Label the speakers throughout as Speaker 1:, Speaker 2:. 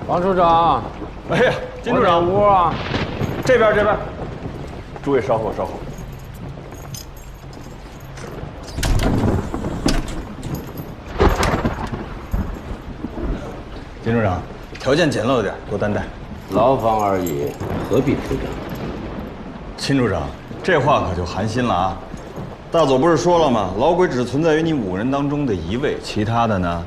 Speaker 1: 王处长，
Speaker 2: 哎呀，金处长，
Speaker 1: 屋啊，
Speaker 2: 这边。诸位稍后。金处长，条件简陋点，多担待。
Speaker 1: 牢房而已，何必处长？
Speaker 2: 秦处长，这话可就寒心了啊！大佐不是说了吗？老鬼只存在于你5人当中的1位，其他的呢，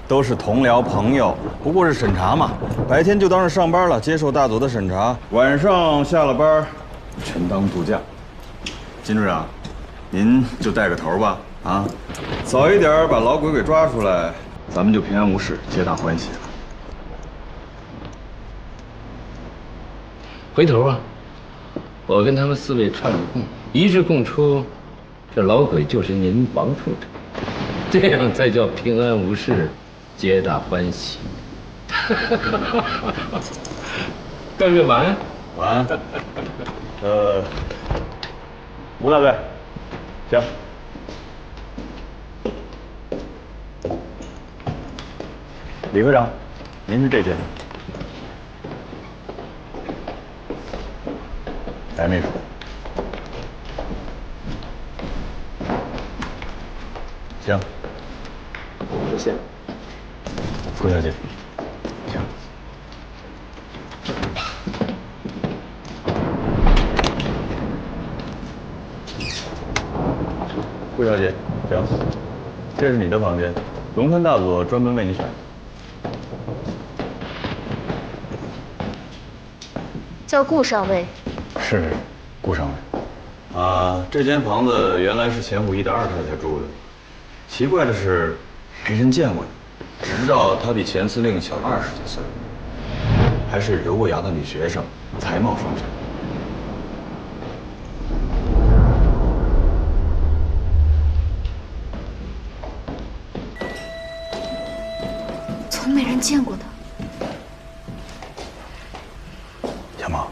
Speaker 2: 都是同僚朋友，不过是审查嘛。白天就当是上班了，接受大佐的审查；晚上下了班，全当度假。金处长，您就带个头吧，啊，早一点把老鬼给抓出来，咱们就平安无事，皆大欢喜了。
Speaker 1: 回头啊，我跟他们4位串个供，一致供出，这老鬼就是您王处长，这样才叫平安无事，皆大欢喜。各位晚安。
Speaker 2: 晚安。吴大队，行。李科长，您是这间。白秘书。行。
Speaker 1: 谢谢。
Speaker 2: 傅小姐。行。顾小姐，行，这是你的房间，龙川大佐专门为你选的。
Speaker 3: 叫顾上尉。
Speaker 2: 是，顾上尉。啊，这间房子原来是前虎一的2太太住的，奇怪的是，没人见过你，只知道她比前司令小20几岁，还是留过洋的女学生，才貌双全。
Speaker 3: 从没人见过的。
Speaker 2: 小毛，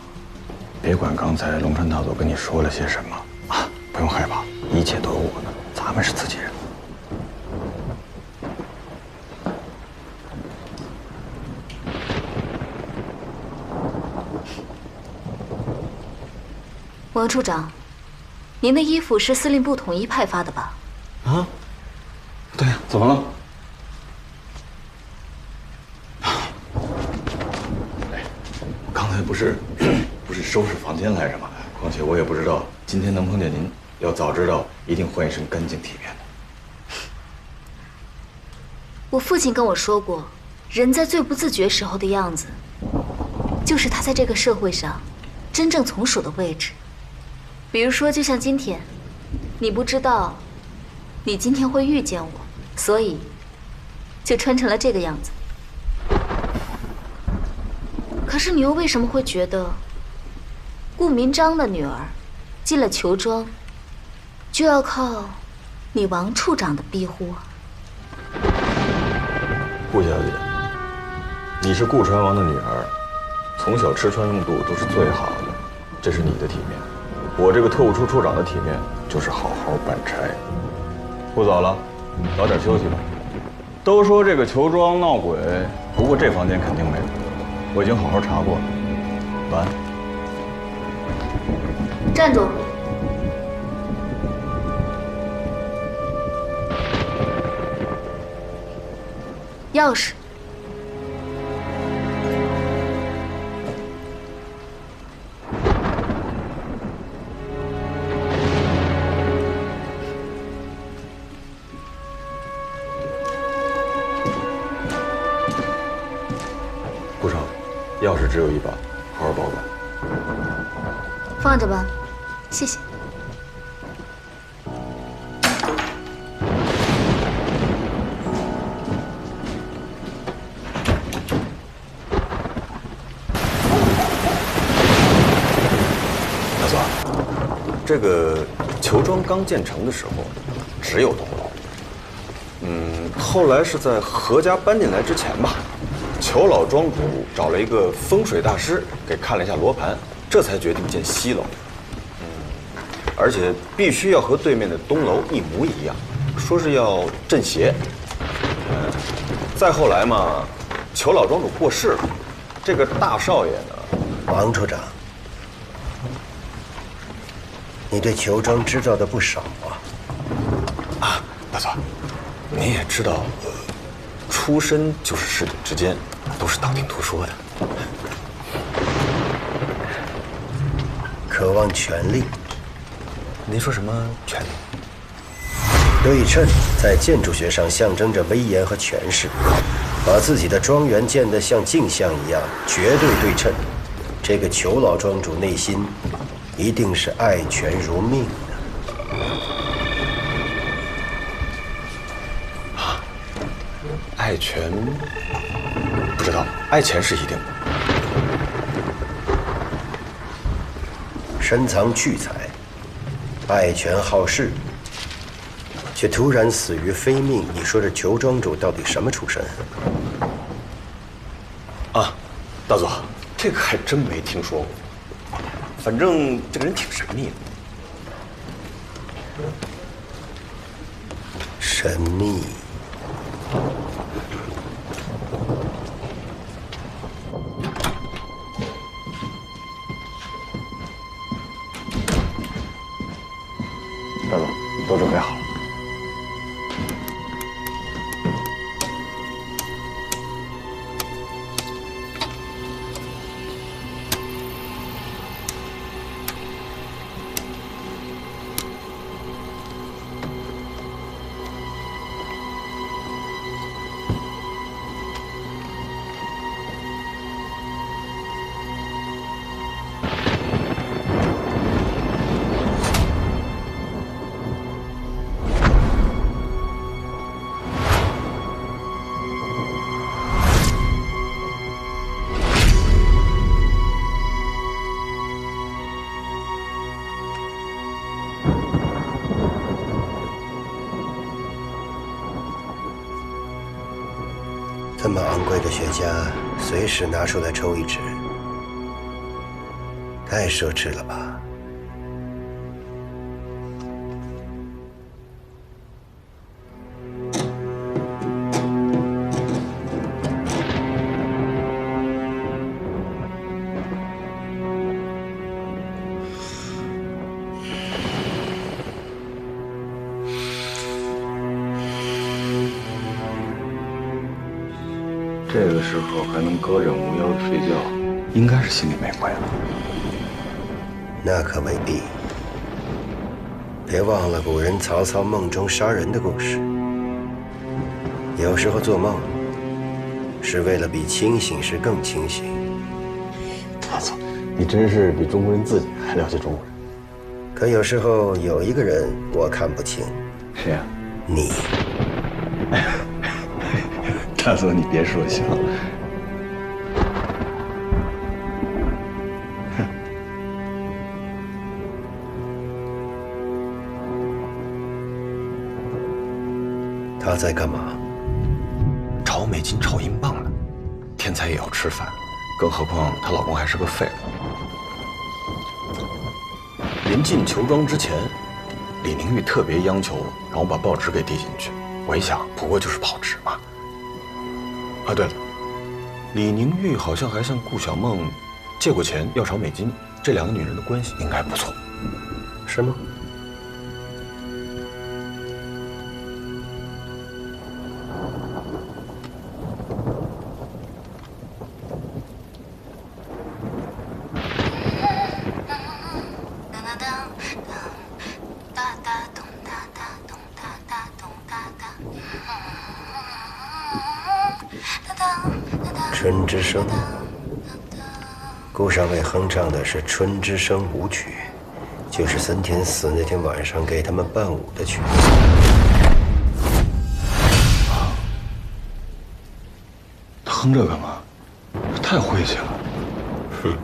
Speaker 2: 别管刚才龙川大佐跟你说了些什么啊，不用害怕，一切都有我呢，咱们是自己人。
Speaker 3: 王处长，您的衣服是司令部统一派发的吧？
Speaker 2: 啊，对呀，怎么了？刚才不是收拾房间来着吗？况且我也不知道今天能碰见您，要早知道一定换一身干净体面的。
Speaker 3: 我父亲跟我说过，人在最不自觉时候的样子，就是他在这个社会上真正从属的位置。比如说，就像今天，你不知道你今天会遇见我，所以就穿成了这个样子。可是你又为什么会觉得顾明章的女儿进了裘庄，就要靠你王处长的庇护啊？
Speaker 2: 顾小姐，你是顾传王的女儿，从小吃穿用度都是最好的，这是你的体面。我这个特务处处长的体面就是好好办差。不早了，早点休息吧。都说这个裘庄闹鬼，不过这房间肯定没有，我已经好好查过了。晚安。
Speaker 3: 站住！钥匙。
Speaker 2: 顾少，钥匙只有一把，好好保管。
Speaker 3: 放着吧，谢谢。
Speaker 2: 大佐，这个裘庄刚建成的时候，只有栋楼。后来是在何家搬进来之前吧，裘老庄主找了一个风水大师给看了一下罗盘，这才决定建西楼。而且必须要和对面的东楼一模一样，说是要镇邪。再后来嘛，裘老庄主过世了，这个大少爷呢？
Speaker 4: 王处长，你对裘庄知道的不少啊。
Speaker 2: 大佐，您也知道，出身就是市井之间，都是道听途说的。
Speaker 4: 渴望权力。
Speaker 2: 您说什么权力？
Speaker 4: 对称在建筑学上象征着威严和权势，把自己的庄园建得像镜像一样绝对对称。这个裘老庄主内心一定是爱权如命的。
Speaker 2: 爱权不知道，爱钱是一定的。
Speaker 4: 深藏巨才，爱权好势，却突然死于非命。你说这裘庄主到底什么出身？
Speaker 2: 啊，大佐，这个还真没听说过。反正这个人挺神秘的。
Speaker 4: 神秘。
Speaker 2: 大佐，都准备好了。
Speaker 4: 这么昂贵的雪茄，随时拿出来抽一支，太奢侈了吧？
Speaker 5: 这个时候还能高枕无忧地睡觉，
Speaker 2: 应该是心里没鬼了。
Speaker 4: 那可未必。别忘了古人曹操梦中杀人的故事。有时候做梦，是为了比清醒时更清醒。
Speaker 2: 大佐，你真是比中国人自己还了解中国人。
Speaker 4: 可有时候有一个人我看不清。
Speaker 2: 谁呀？
Speaker 4: 你。
Speaker 2: 大佐，你别说笑。
Speaker 4: 他在干嘛？
Speaker 2: 炒美金、炒英镑呢。天才也要吃饭，更何况她老公还是个废物。临进裘庄之前，李宁玉特别央求让我把报纸给递进去。我一想，不过就是跑纸嘛。啊，对了，李宁玉好像还向顾小梦借过钱，要炒美金。这两个女人的关系应该不错，
Speaker 4: 是吗？春之声，顾上尉哼唱的是《春之声》舞曲，就是森田死那天晚上给他们伴舞的曲子。
Speaker 2: 他哼这干嘛？太晦气了。
Speaker 4: 哼。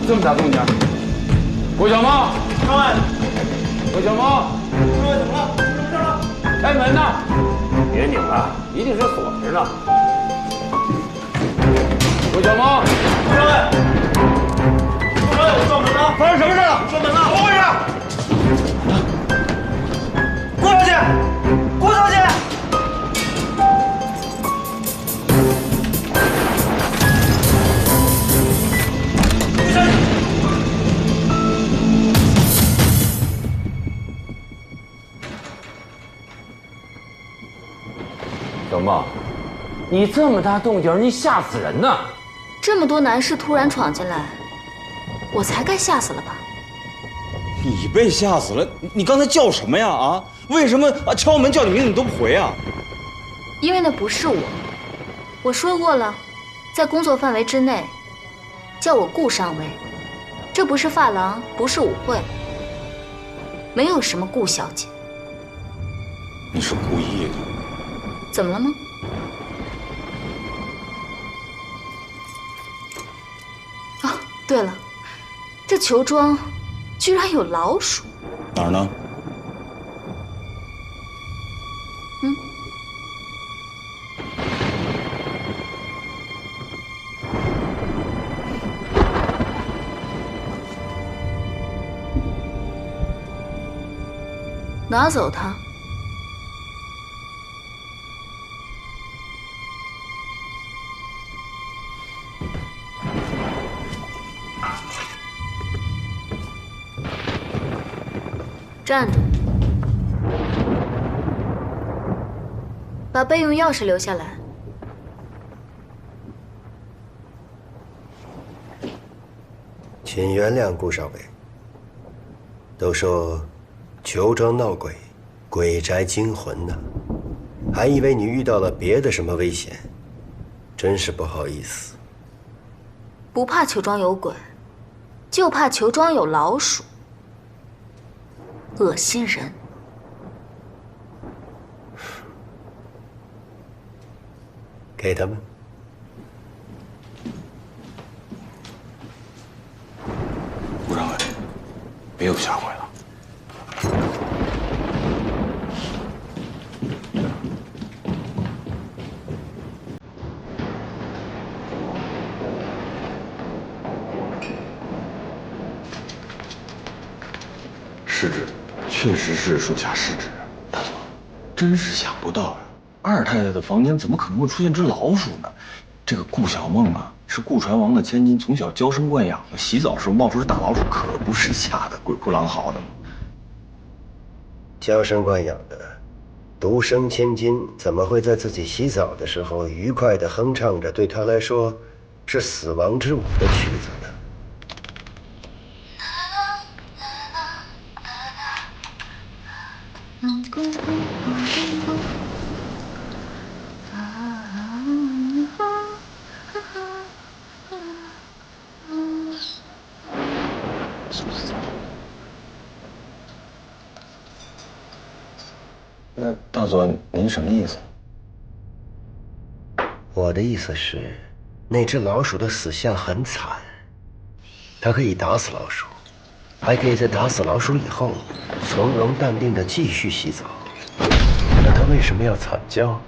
Speaker 1: 这么大动静？郭小猫，
Speaker 2: 上来！
Speaker 1: 郭小猫，
Speaker 2: 上来怎么了？出什么事了？
Speaker 1: 开门呐！别拧了，一定是锁着呢。郭小猫，
Speaker 2: 上来！上来！我撞门了！发生什么事了？撞门了！怎么回事？郭小姐，郭小姐！郭小姐！
Speaker 1: 小茂，你这么大动静，你吓死人呐！
Speaker 3: 这么多男士突然闯进来，我才该吓死了吧？
Speaker 2: 你被吓死了？你刚才叫什么呀？啊？为什么敲门叫你名字你都不回啊？
Speaker 3: 因为那不是我，我说过了，在工作范围之内，叫我顾上尉。这不是发廊，不是舞会，没有什么顾小姐。
Speaker 2: 你是故意的。
Speaker 3: 怎么了吗？哦，对了，这球庄居然有老鼠。
Speaker 2: 哪儿呢？
Speaker 3: 拿走它。站住！把备用钥匙留下来。
Speaker 4: 请原谅顾少尉。都说球庄闹鬼，鬼宅惊魂呢，还以为你遇到了别的什么危险，真是不好意思。
Speaker 3: 不怕球庄有鬼，就怕球庄有老鼠。恶心人！
Speaker 4: 给他们。
Speaker 2: 顾上尉，别有下回了。
Speaker 6: 失职，确实是属下失职。大佐，真是想不到啊，二太太的房间怎么可能会出现只老鼠呢？这个顾小梦啊，是顾传王的千金，从小娇生惯养的，洗澡时候冒出只大老鼠，可不是吓得鬼哭狼嚎的吗？
Speaker 4: 娇生惯养的独生千金，怎么会在自己洗澡的时候愉快地哼唱着对她来说是死亡之舞的曲子呢？
Speaker 6: 那大佐，您什么意思？
Speaker 4: 我的意思是，那只老鼠的死相很惨，它可以打死老鼠，还可以在打死老鼠以后从容淡定地继续洗澡。那它为什么要惨叫？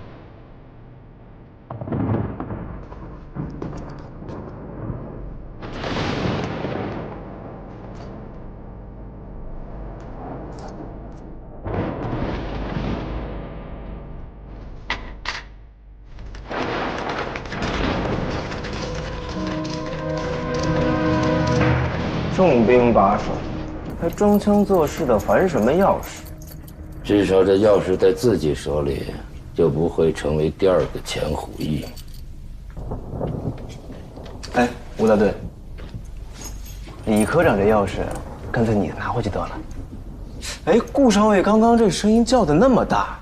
Speaker 7: 重兵把守，还装腔作势的还什么钥匙？
Speaker 1: 至少这钥匙在自己手里，就不会成为第二个钱虎义。
Speaker 7: 哎，吴大队，李科长这钥匙，干脆你拿回去得了。哎，顾上尉刚刚这声音叫的那么大，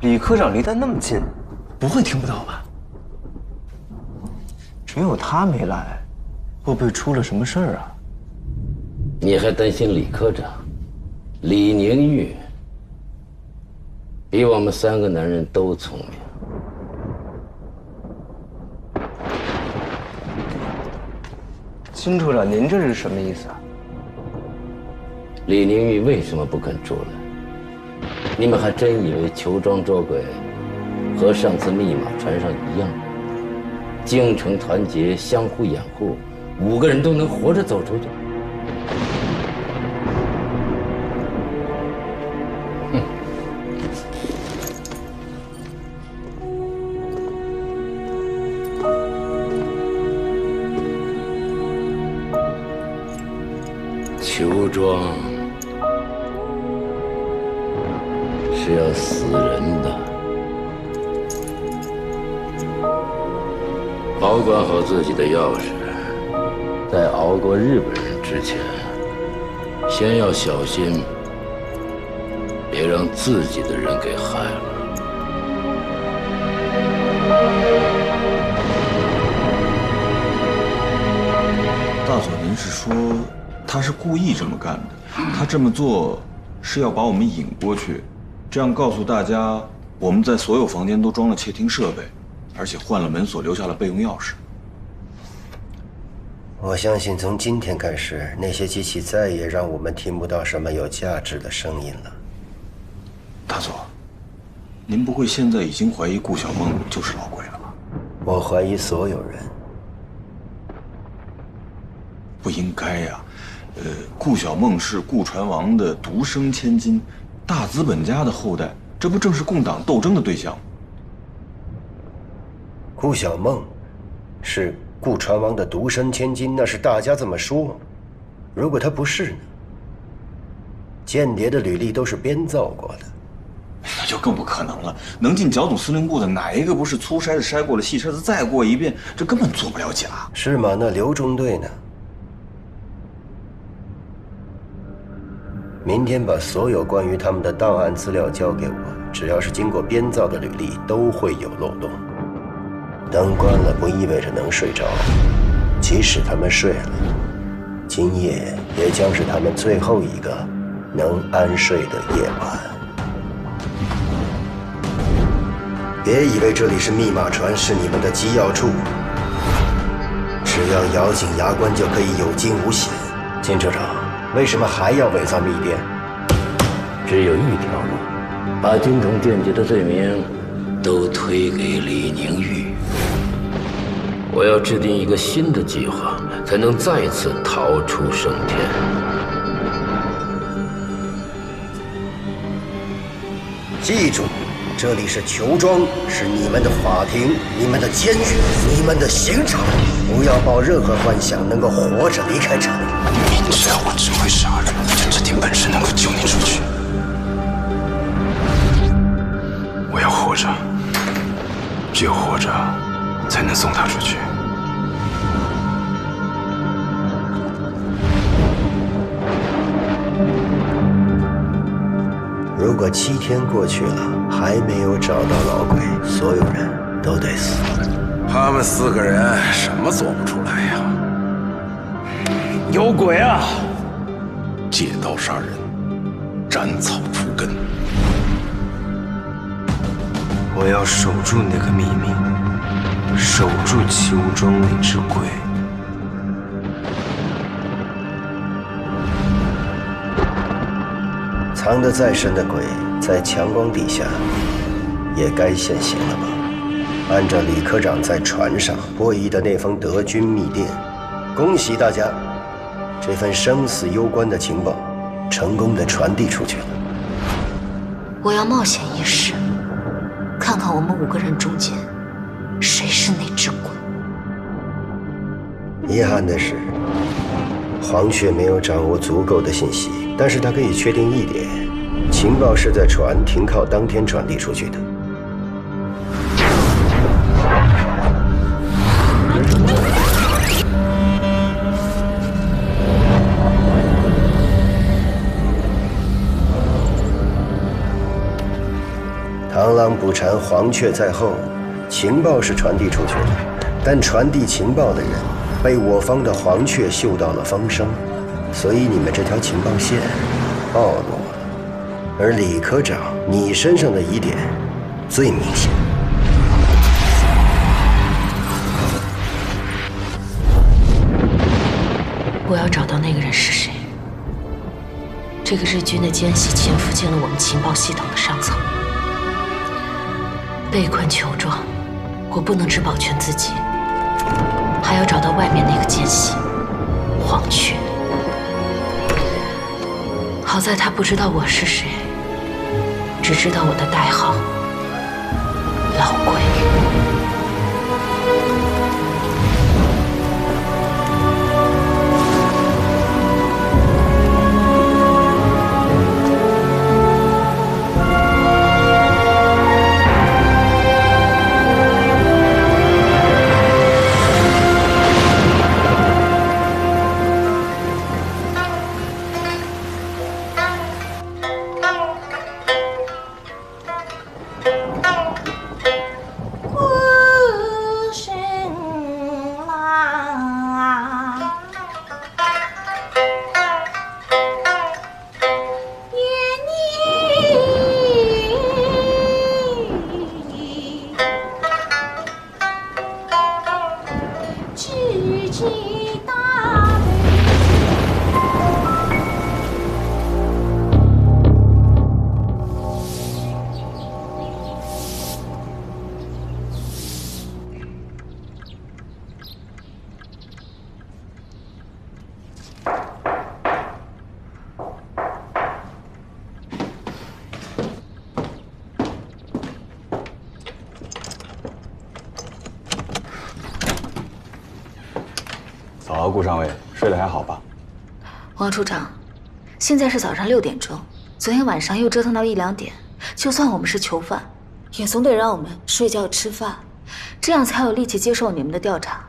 Speaker 7: 李科长离得那么近，不会听不到吧？只有他没来，会不会出了什么事儿啊？
Speaker 1: 你还担心李科长？李宁玉比我们三个男人都聪明。
Speaker 7: 金处长，您这是什么意思啊？
Speaker 1: 李宁玉为什么不肯出来？你们还真以为裘庄捉鬼和上次密码船上一样，京城团结，相互掩护，5个人都能活着走出去？哼！裘庄是要死人的，保管好自己的钥匙，在熬过日本人之前，先要小心，别让自己的人给害了。
Speaker 6: 大佐，您是说他是故意这么干的？他这么做是要把我们引过去，这样告诉大家我们在所有房间都装了窃听设备，而且换了门锁，留下了备用钥匙。
Speaker 4: 我相信从今天开始，那些机器再也让我们听不到什么有价值的声音了。
Speaker 6: 大佐，您不会现在已经怀疑顾小梦就是老鬼了吧？
Speaker 4: 我怀疑所有人。
Speaker 6: 不应该呀，顾小梦是顾传王的独生千金，大资本家的后代，这不正是共党斗争的对象吗？
Speaker 4: 顾小梦是顾传王的独生千金，那是大家这么说。如果她不是呢？间谍的履历都是编造过的，
Speaker 6: 那就更不可能了。能进剿总司令部的哪一个不是粗筛子筛过了，细筛子再过一遍？这根本做不了假。
Speaker 4: 是吗？那刘中队呢？明天把所有关于他们的档案资料交给我，只要是经过编造的履历，都会有漏洞。灯关了不意味着能睡着，即使他们睡了，今夜也将是他们最后一个能安睡的夜晚。别以为这里是密码船，是你们的机要处，只要咬紧牙关就可以有惊无险。金处长，为什么还要伪造密电？
Speaker 1: 只有一条路，把京城间谍的罪名都推给李宁玉。我要制定一个新的计划，才能再次逃出升天。
Speaker 4: 记住，这里是裘庄，是你们的法庭，你们的监狱，你们的刑场。不要抱任何幻想能够活着离开这里。
Speaker 8: 明知道我只会杀人，趁着点本事能够救你出去。我要活着，只有活着才能送他出去。
Speaker 4: 如果7天过去了，还没有找到老鬼，所有人都得死。
Speaker 8: 他们4个人什么做不出来呀？有鬼啊！借刀杀人，斩草除根。
Speaker 7: 我要守住那个秘密，守住裘庄那只鬼。
Speaker 4: 藏得再深的鬼，在强光底下，也该现形了吧？按照李科长在船上播移的那封德军密电，恭喜大家，这份生死攸关的情报，成功地传递出去了。
Speaker 3: 我要冒险一试，看看我们5个人中间，谁是那只鬼。
Speaker 4: 遗憾的是，黄雀没有掌握足够的信息，但是他可以确定一点，情报是在船停靠当天传递出去的。螳螂捕蝉，黄雀在后，情报是传递出去了，但传递情报的人被我方的黄雀嗅到了风声，所以你们这条情报线暴露了。而李科长，你身上的疑点最明显。
Speaker 9: 我要找到那个人是谁。这个日军的奸细潜伏进了我们情报系统的上层，被困求状，我不能只保全自己，还要找到外面那个奸细黄雀。好在他不知道我是谁，只知道我的代号老鬼。
Speaker 2: 早，顾上尉，睡得还好吧？
Speaker 3: 王处长，现在是早上6点钟，昨天晚上又折腾到1、2点，就算我们是囚犯，也总得让我们睡觉吃饭，这样才有力气接受你们的调查。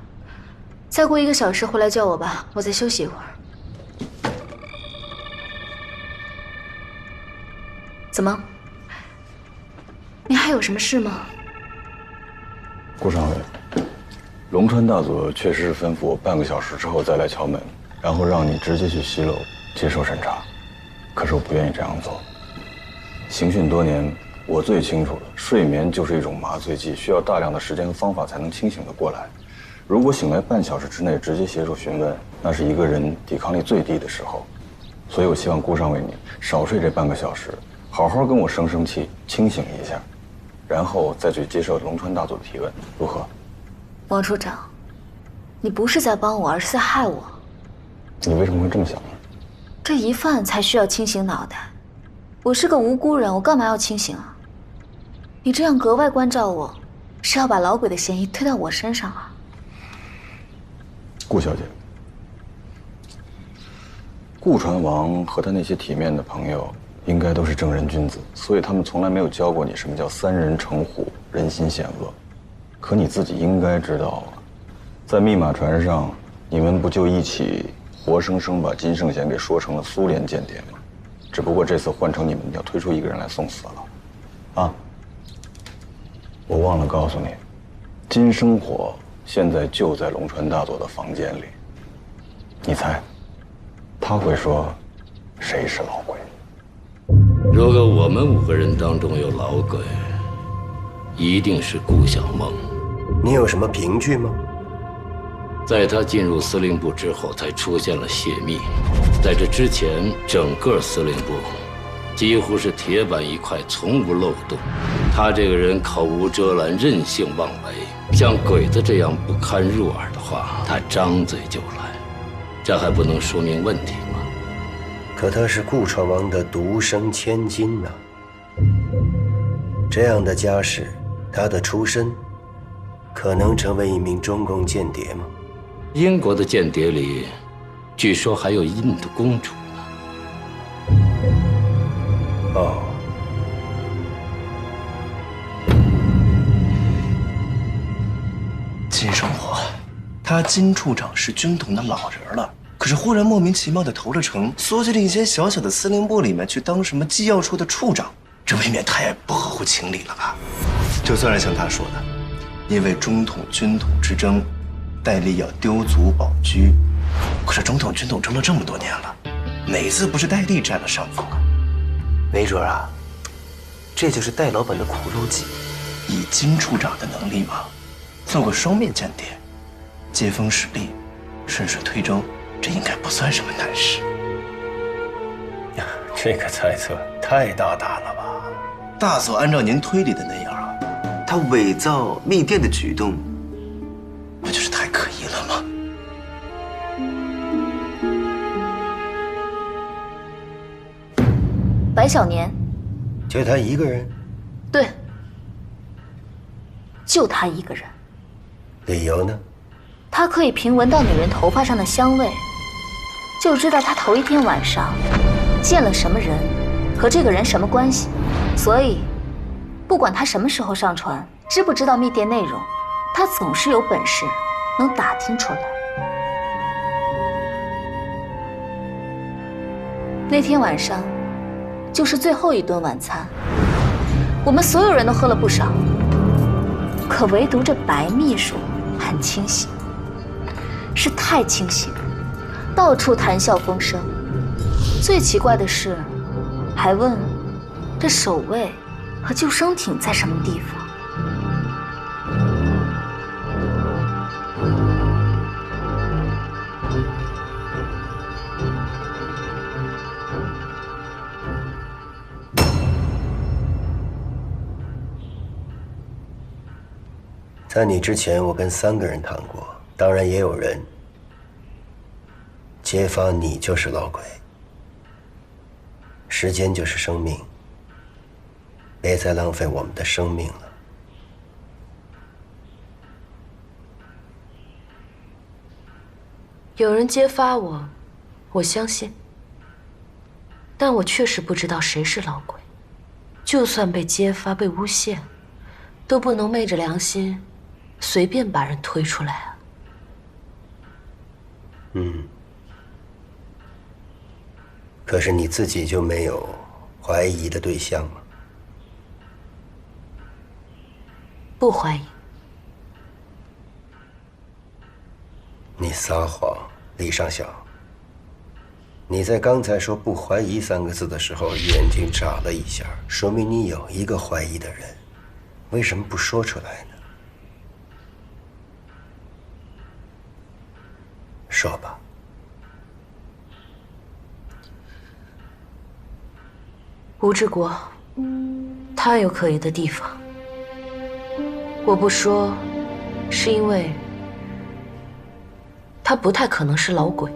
Speaker 3: 再过1个小时回来叫我吧，我再休息一会儿。怎么？你还有什么事吗？
Speaker 6: 顾上尉，龙川大佐确实是吩咐我半个小时之后再来敲门，然后让你直接去西楼接受审查。可是我不愿意这样做。刑讯多年，我最清楚了，睡眠就是一种麻醉剂，需要大量的时间和方法才能清醒得过来。如果醒来半小时之内直接接受询问，那是一个人抵抗力最低的时候。所以我希望顾上尉你少睡这半个小时，好好跟我生生气，清醒一下，然后再去接受龙川大佐的提问，如何？
Speaker 3: 王处长，你不是在帮我，而是在害我。
Speaker 6: 你为什么会这么想呢？
Speaker 3: 这疑犯才需要清醒脑袋，我是个无辜人，我干嘛要清醒啊？你这样格外关照我，是要把老鬼的嫌疑推到我身上啊？
Speaker 6: 顾小姐，顾传王和他那些体面的朋友应该都是正人君子，所以他们从来没有教过你什么叫三人成虎，人心险恶。可你自己应该知道啊，在密码船上，你们不就一起活生生把金圣贤给说成了苏联间谍吗？只不过这次换成你们要推出一个人来送死了。啊，我忘了告诉你，金生火现在就在龙川大佐的房间里。你猜，他会说谁是老鬼？
Speaker 1: 如果我们5个人当中有老鬼，一定是顾小梦。
Speaker 4: 你有什么凭据吗？
Speaker 1: 在他进入司令部之后，才出现了泄密。在这之前，整个司令部几乎是铁板一块，从无漏洞。他这个人口无遮拦，任性妄为，像鬼子这样不堪入耳的话，他张嘴就来，这还不能说明问题吗？
Speaker 4: 可他是顾传王的独生千金呐，这样的家世，他的出身可能成为一名中共间谍吗？
Speaker 1: 英国的间谍里，据说还有印度公主呢。
Speaker 4: 哦，
Speaker 7: 金生活，他金处长是军统的老人了，可是忽然莫名其妙的投了诚，缩进了一间小小的司令部里面去当什么机要处的处长，这未免太不合乎情理了吧？就算是像他说的，因为中统军统之争，戴笠要丢卒保车，可是中统军统争了这么多年了，哪次不是戴笠占了上风啊？没准啊，这就是戴老板的苦肉计。以金处长的能力嘛，做个双面间谍，接风使力，顺水推舟，这应该不算什么难事。
Speaker 4: 这个猜测太大胆了吧？
Speaker 7: 大佐按照您推理的那样啊，他伪造密电的举动，不就是太可疑了吗？
Speaker 3: 白小年，
Speaker 4: 就他一个人？
Speaker 3: 对，就他一个人。
Speaker 4: 理由呢？
Speaker 3: 他可以凭闻到女人头发上的香味，就知道她头一天晚上见了什么人，和这个人什么关系。所以，不管他什么时候上船，知不知道密电内容，他总是有本事能打听出来。那天晚上，就是最后一顿晚餐，我们所有人都喝了不少，可唯独这白秘书很清醒，是太清醒，到处谈笑风生。最奇怪的是，还问这守卫和救生艇在什么地方。
Speaker 4: 在你之前，我跟3个人谈过，当然也有人揭发你就是老鬼。时间就是生命，别再浪费我们的生命了。
Speaker 9: 有人揭发我，我相信，但我确实不知道谁是老鬼。就算被揭发、被诬陷，都不能昧着良心随便把人推出来啊。
Speaker 4: 可是你自己就没有怀疑的对象吗？
Speaker 9: 不怀疑。
Speaker 4: 你撒谎，李上校。你在刚才说不怀疑3个字的时候，眼睛眨了一下，说明你有一个怀疑的人，为什么不说出来呢？说吧。
Speaker 9: 吴志国，他有可疑的地方。我不说，是因为他不太可能是老鬼。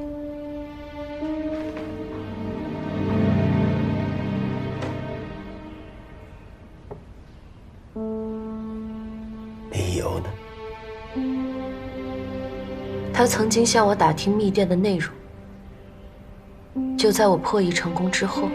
Speaker 4: 理由呢？
Speaker 9: 他曾经向我打听密电的内容，就在我破译成功之后。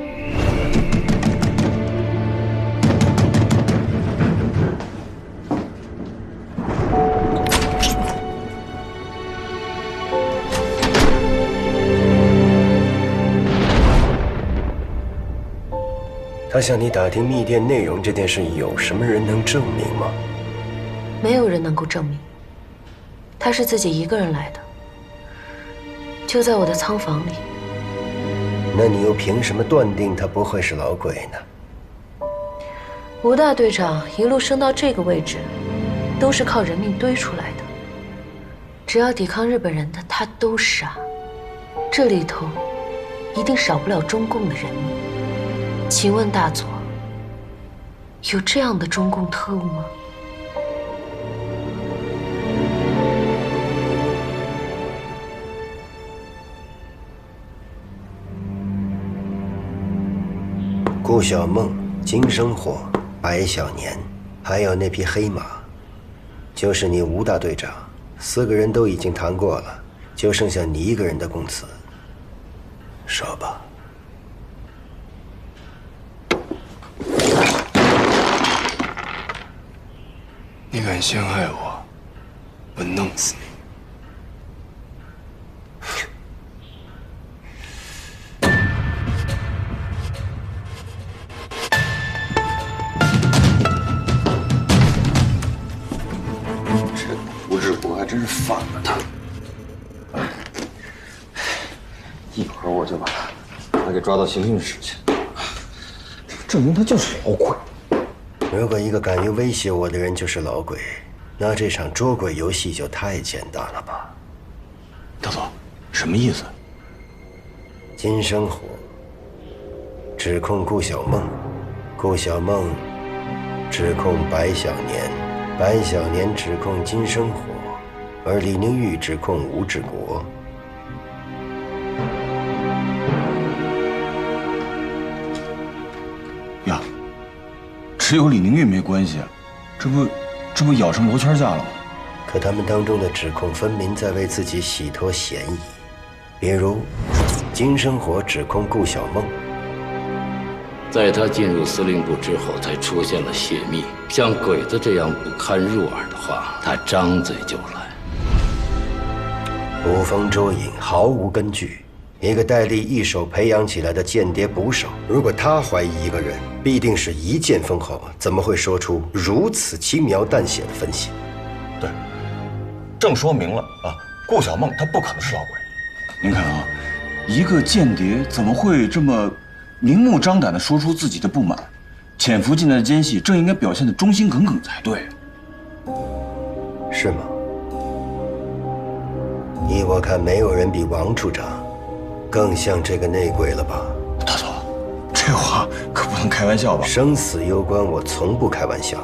Speaker 4: 他向你打听密电内容这件事，有什么人能证明吗？
Speaker 9: 没有人能够证明。他是自己一个人来的，就在我的仓房里。
Speaker 4: 那你又凭什么断定他不会是老鬼呢？
Speaker 9: 吴大队长一路升到这个位置，都是靠人命堆出来的。只要抵抗日本人的，他都杀。这里头一定少不了中共的人命。请问大佐，有这样的中共特务吗？
Speaker 4: 顾小梦、金生火、白小年，还有那匹黑马，就是你吴大队长，4个人都已经谈过了，就剩下你一个人的供词。说吧。
Speaker 8: 你敢陷害我，我弄死你！
Speaker 6: 这吴志国还真是反了他。一会儿我就把他给抓到刑讯室去，证明他就是老鬼。
Speaker 4: 如果一个敢于威胁我的人就是老鬼，那这场捉鬼游戏就太简单了吧？
Speaker 6: 大佐，什么意思？
Speaker 4: 金生火指控顾小梦，顾小梦指控白小年，白小年指控金生火，而李宁玉指控吴志国。
Speaker 6: 呀，只有李宁玉没关系，这不咬上罗圈架了吗？
Speaker 4: 可他们当中的指控分明在为自己洗脱嫌疑，比如金生火指控顾小梦。
Speaker 1: 在他进入司令部之后，才出现了泄密。像鬼子这样不堪入耳的话，他张嘴就来。
Speaker 4: 捕风捉影，毫无根据。一个戴笠一手培养起来的间谍捕手，如果他怀疑一个人，必定是一剑封喉，怎么会说出如此轻描淡写的分析？
Speaker 6: 对，正说明了啊，顾小梦他不可能是老鬼。您看啊，一个间谍怎么会这么明目张胆地说出自己的不满？潜伏进来的奸细正应该表现得忠心耿耿才对。
Speaker 4: 是吗？依我看，没有人比王处长更像这个内鬼了吧？
Speaker 6: 大佐，这话可不能开玩笑吧？
Speaker 4: 生死攸关，我从不开玩笑。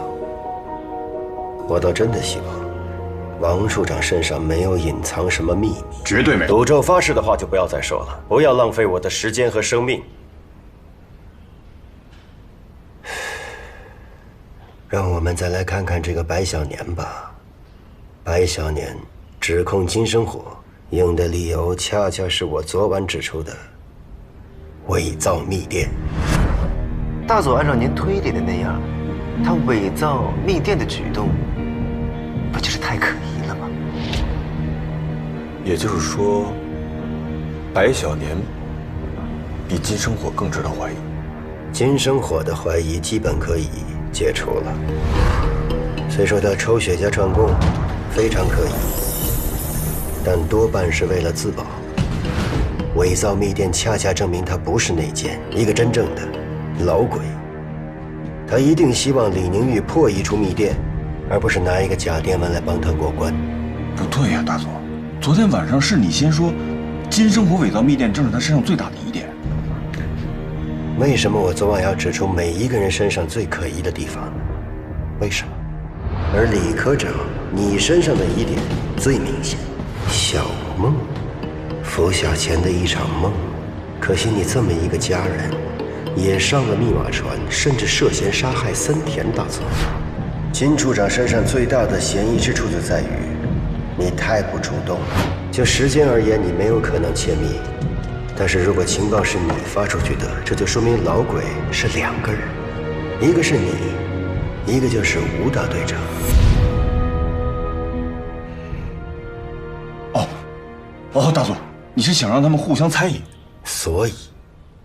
Speaker 4: 我倒真的希望王处长身上没有隐藏什么秘密。
Speaker 6: 绝对没有。
Speaker 4: 赌咒发誓的话就不要再说了，不要浪费我的时间和生命。让我们再来看看这个白小年吧。白小年指控金生火，用的理由恰恰是我昨晚指出的伪造密电。
Speaker 7: 大佐按照您推理的那样，他伪造密电的举动，不就是太可疑了吗？
Speaker 6: 也就是说，白小年比金生火更值得怀疑。
Speaker 4: 金生火的怀疑基本可以解除了。虽说他抽雪茄串供非常可疑，但多半是为了自保。伪造密电恰恰证明他不是内奸，一个真正的老鬼。他一定希望李宁玉破译出密电，而不是拿一个假电文来帮他过关。
Speaker 6: 不对呀，大佐，昨天晚上是你先说金生火伪造密电正是他身上最大的疑点。
Speaker 4: 为什么我昨晚要指出每一个人身上最可疑的地方呢？为什么？而李科长，你身上的疑点最明显。小梦，服下前的一场梦。可惜你这么一个家人，也上了密码船，甚至涉嫌杀害森田大佐。金处长身上最大的嫌疑之处就在于，你太不主动了。就时间而言，你没有可能窃密。但是如果情报是你发出去的，这就说明老鬼是两个人，一个是你，一个就是吴大队长。
Speaker 6: 大佐，你是想让他们互相猜疑？
Speaker 4: 所以，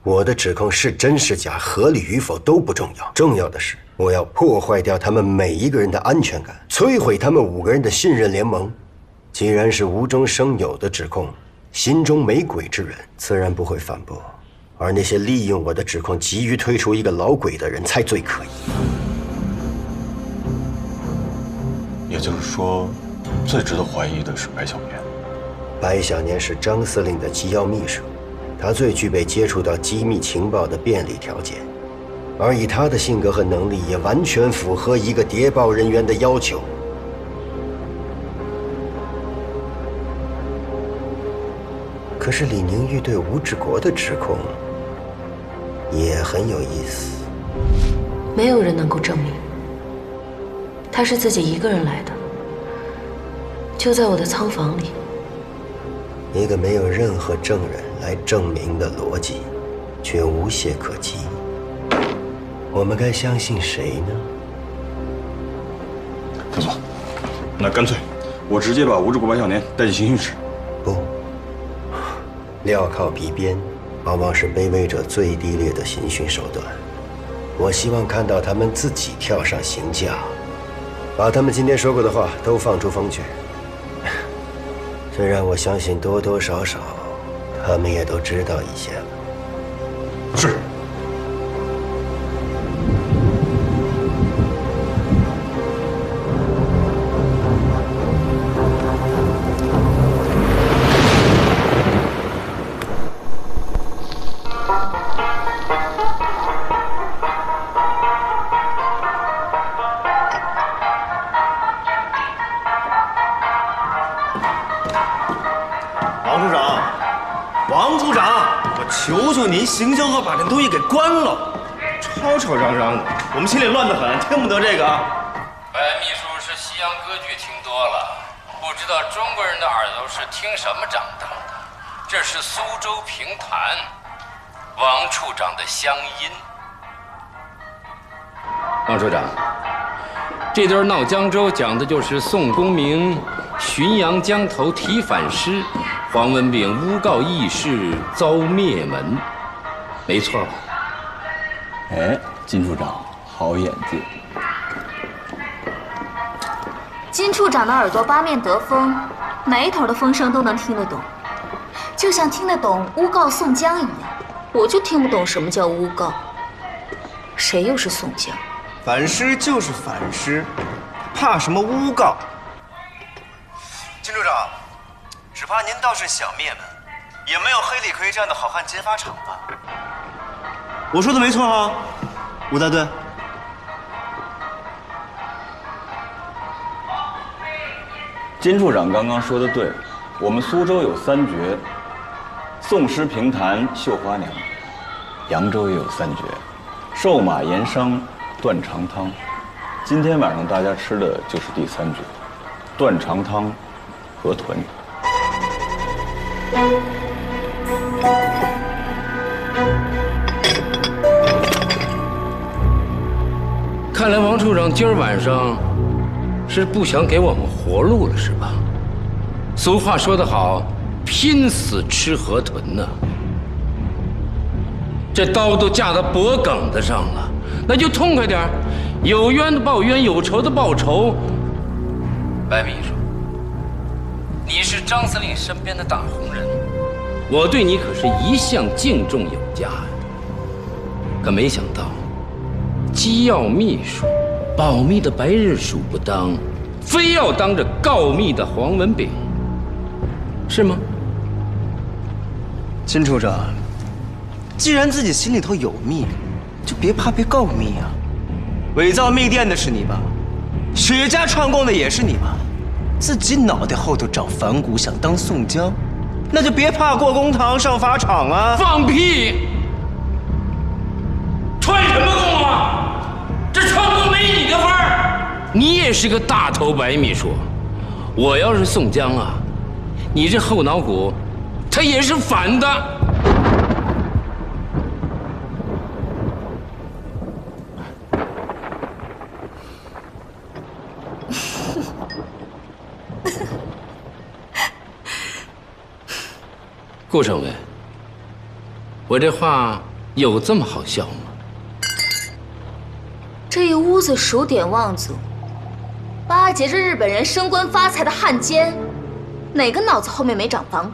Speaker 4: 我的指控是真是假，合理与否都不重要，重要的是我要破坏掉他们每一个人的安全感，摧毁他们5个人的信任联盟。既然是无中生有的指控，心中没鬼之人自然不会反驳，而那些利用我的指控急于推出一个老鬼的人才最可疑。
Speaker 6: 也就是说，最值得怀疑的是白小年。
Speaker 4: 白小年是张司令的机要秘书，他最具备接触到机密情报的便利条件，而以他的性格和能力，也完全符合一个谍报人员的要求。可是李宁玉对吴志国的指控也很有意思。
Speaker 9: 没有人能够证明他是自己一个人来的，就在我的仓房里。
Speaker 4: 一个没有任何证人来证明的逻辑，却无懈可击。我们该相信谁呢？
Speaker 6: 大佐，那干脆我直接把吴志国、白小年带进刑讯室。
Speaker 4: 不，镣铐鼻鞭，往往是卑微者最低劣的刑讯手段。我希望看到他们自己跳上刑架，把他们今天说过的话都放出风去。虽然我相信多多少少，他们也都知道一些了。
Speaker 6: 是。
Speaker 7: 求求您，行销号把这东西给关了，吵吵嚷嚷的，我们心里乱得很，听不得这个啊。
Speaker 1: 白秘书是西洋歌剧听多了，不知道中国人的耳朵是听什么长大的。这是苏州评弹，王处长的乡音。王处长，这段闹江州讲的就是宋公明浔阳江头提反诗，黄文炳诬告义士遭灭门，没错吧？
Speaker 2: 哎，金处长，好眼界。
Speaker 3: 金处长的耳朵八面得风，哪一头的风声都能听得懂，就像听得懂诬告宋江一样。我就听不懂什么叫诬告，谁又是宋江？
Speaker 7: 反诗就是反诗，怕什么诬告？金处长，只怕您倒是想灭门，也没有黑李逵这样的好汉劫法场吧？我说的没错啊，吴大队。
Speaker 2: 金处长刚刚说的对，我们苏州有3绝：宋诗评弹、绣花娘；扬州也有3绝：瘦马盐商、断肠汤。今天晚上大家吃的就是第3绝：断肠汤、河豚。
Speaker 1: 看来王处长今儿晚上是不想给我们活路了，是吧？俗话说得好，拼死吃河豚呢。这刀都架到脖梗子上了，那就痛快点儿，有冤的报冤，有仇的报仇。白秘书，你是张司令身边的大红人，我对你可是一向敬重有加呀。可没想到，机要秘书，保密的白日鼠不当，非要当着告密的黄文炳，是吗？
Speaker 7: 金处长，既然自己心里头有密，就别怕被告密啊。伪造密电的是你吧？雪家串供的也是你吧？自己脑袋后头长反骨，想当宋江，那就别怕过公堂上法场啊！
Speaker 1: 放屁！串什么供啊？这串供没你的份儿！你也是个大头白秘书，我要是宋江啊，你这后脑骨，它也是反的。顾省委，我这话有这么好笑吗？
Speaker 3: 这一屋子数典忘祖，巴结着日本人升官发财的汉奸，哪个脑子后面没长反骨？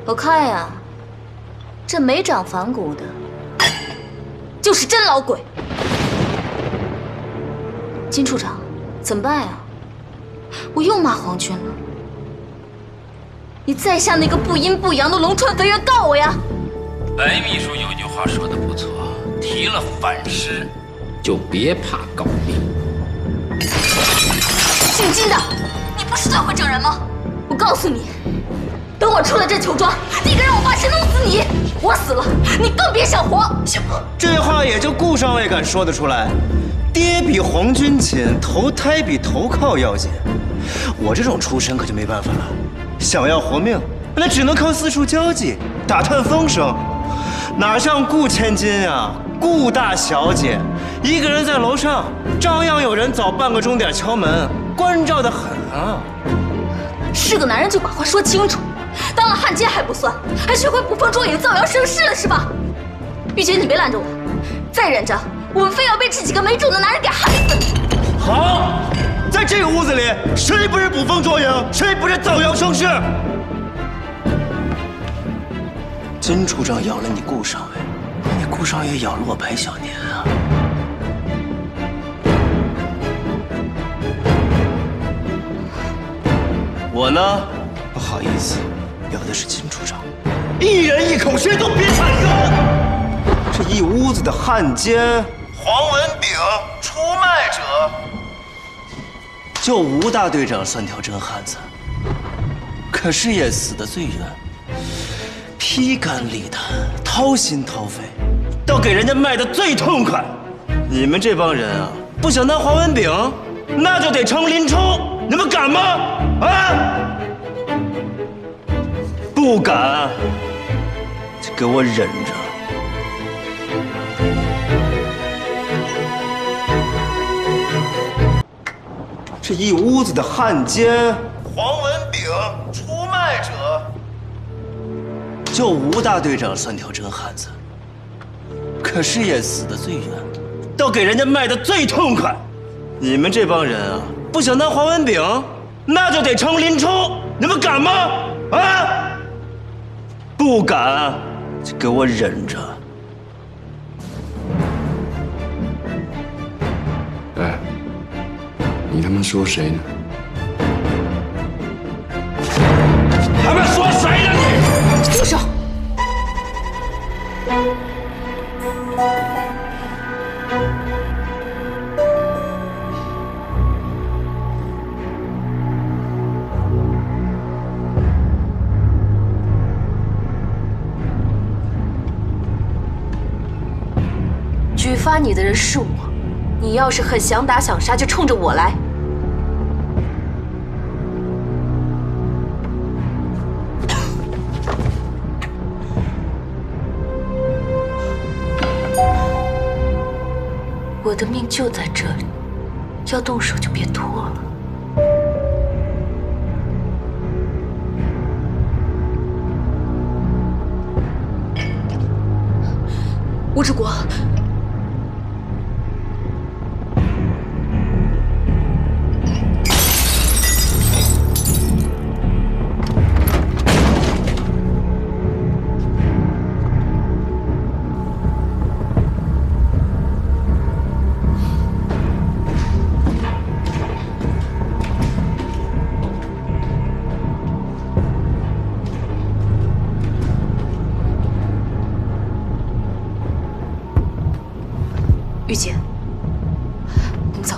Speaker 3: 我看呀，这没长反骨的，就是真老鬼。金处长，怎么办呀？我又骂皇军了。你再向那个不阴不阳的龙川肥原告我呀！
Speaker 1: 白秘书有句话说的不错，提了反诗，就别怕告密。
Speaker 3: 姓金的，你不是最会整人吗？我告诉你，等我出了这囚庄，你敢让我把谁弄死你？我死了，你更别想活。
Speaker 7: 这话也就顾上尉敢说得出来。爹比皇军亲，投胎比投靠要紧。我这种出身可就没办法了。想要活命，那只能靠四处交际，打探风声。哪像顾千金呀，顾大小姐，一个人在楼上，照样有人早半个钟点敲门，关照得很啊。
Speaker 3: 是个男人就把话说清楚，当了汉奸还不算，还学会捕风捉影、造谣生事了是吧？玉洁，你别拦着我，再忍着，我们非要被这几个没种的男人给害死。
Speaker 7: 好。在这个屋子里，谁不是捕风捉影，谁不是造谣生事？金处长咬了你顾上尉，你顾少爷咬了我白小年啊！我呢，不好意思，咬的是金处长。一人一口，谁都别想咬！这一屋子的汉奸，黄文炳出卖者。就吴大队长算条真汉子，可是也死得最冤。披肝沥胆，掏心掏肺，到给人家卖的最痛快。你们这帮人啊，不想当华文炳，那就得成林冲。你们敢吗？啊！不敢，就给我忍着。这一屋子的汉奸、黄文炳、出卖者，就吴大队长算条真汉子。可是也死得最冤，到给人家卖的最痛快。你们这帮人啊，不想当黄文炳，那就得成林冲。你们敢吗？啊！不敢，就给我忍着。
Speaker 8: 哎，你他妈说谁呢？
Speaker 1: 他们说谁呢你？
Speaker 9: 住手！举发你的人是我，你要是很想打想杀，就冲着我来。我的命就在这里，要动手就别拖了。吴志国，玉姐，我们走。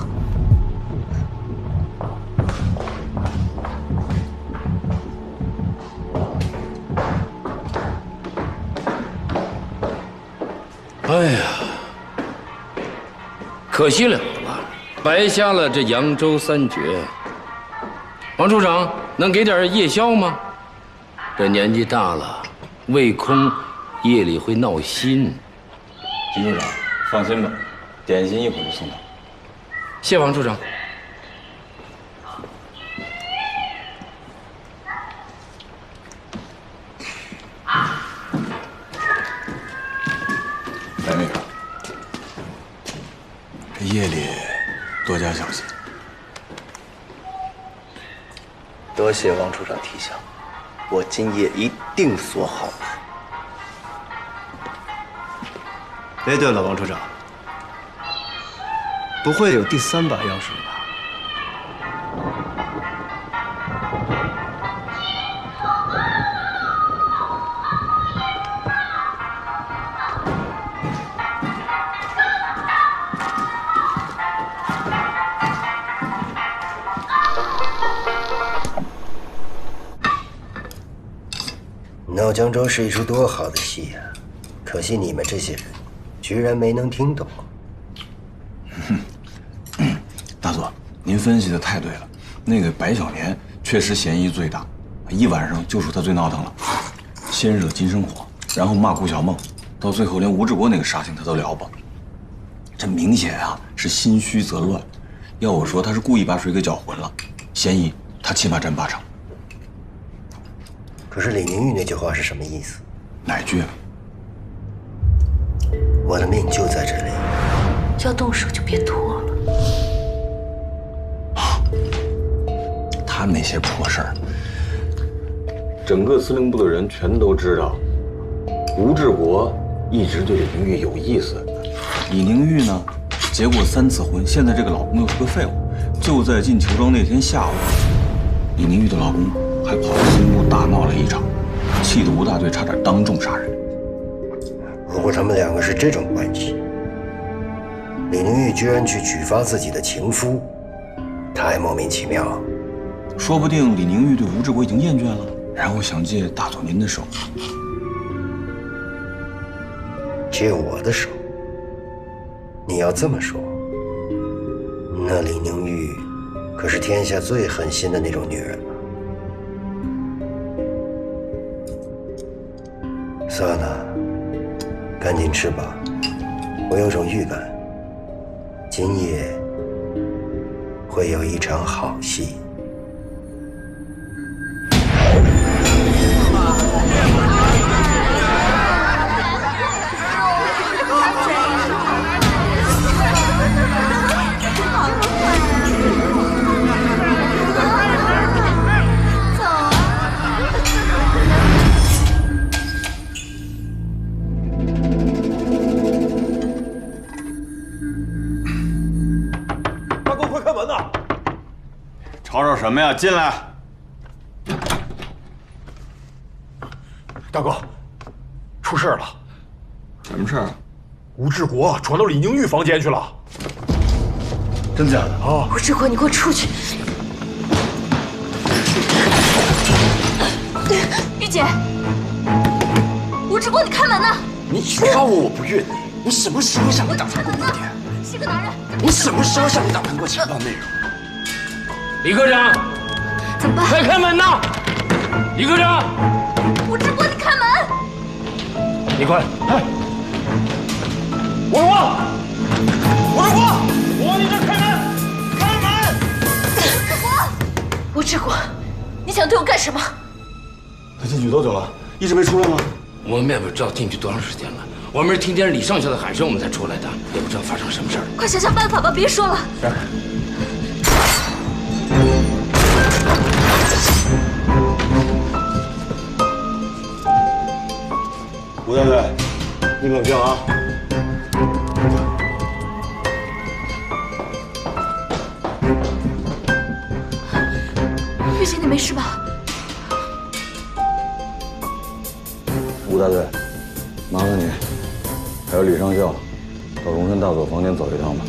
Speaker 1: 哎呀，可惜了了，白瞎了这扬州三绝。王处长，能给点夜宵吗？这年纪大了，胃空，夜里会闹心。
Speaker 2: 金处长，放心吧。点心一会儿就送到。
Speaker 1: 谢王处长。
Speaker 2: 来，那个，这夜里多加小心。
Speaker 7: 多谢王处长提醒，我今夜一定锁好。哎，对了，王处长。不会有第3把钥匙了吧？
Speaker 4: 闹江州是一出多好的戏呀！可惜你们这些人，居然没能听懂。
Speaker 6: 大佐，您分析的太对了，那个白小年确实嫌疑最大，一晚上就属他最闹腾了，先惹金生火，然后骂顾小梦，到最后连吴志国那个杀星他都了不。这明显啊是心虚则乱，要我说他是故意把水给搅浑了，嫌疑他起码占8成。
Speaker 4: 可是李宁玉那句话是什么意思？
Speaker 6: 哪句啊？
Speaker 4: 我的命就在这里，
Speaker 9: 要动手就别拖了。
Speaker 6: 他那些破事儿，
Speaker 5: 整个司令部的人全都知道，吴志国一直对李宁玉有意思。
Speaker 6: 李宁玉呢，结过3次婚，现在这个老公又是个废物。就在进裘庄那天下午，李宁玉的老公还跑到新屋大闹了一场，气得吴大队差点当众杀人。
Speaker 4: 如果他们2个是这种关系，李宁玉居然去举发自己的情夫，太莫名其妙。
Speaker 6: 说不定李宁玉对吴志国已经厌倦了，然后想借大佐您的手，
Speaker 4: 借我的手。你要这么说，那李宁玉可是天下最狠心的那种女人吧？算了，赶紧吃吧。我有种预感，今夜会有一场好戏。
Speaker 2: 吵吵什么呀？进来！
Speaker 10: 大哥，出事了！
Speaker 2: 什么事儿？
Speaker 10: 吴志国闯到李宁玉房间去了。
Speaker 2: 真假的？
Speaker 10: 啊！
Speaker 9: 吴志国，你给我出去！玉姐，吴志国，你开门呐！
Speaker 8: 你冤我不怨你。你什么时候向你打探过地点？
Speaker 9: 是个男人。
Speaker 8: 你什么时候向你打探过情报内容？
Speaker 1: 李科长，
Speaker 9: 怎么办？
Speaker 1: 快开门呐！李科长，
Speaker 9: 吴志国，你开门！
Speaker 1: 你过来！哎，吴志国，吴志国，我你这开门！开门！
Speaker 9: 吴志国，你想对我干什么？
Speaker 2: 他进去多久了？一直没出来吗？
Speaker 1: 我们也不知道进去多长时间了，我们是听见李上校的喊声我们才出来的，也不知道发生什么事儿。
Speaker 9: 快想想办法吧，别说了。
Speaker 2: 吴大队，你冷静啊！
Speaker 9: 玉姐，你没事吧？
Speaker 2: 吴大队，麻烦你，还有李上校，到荣山大佐房间走一趟吧。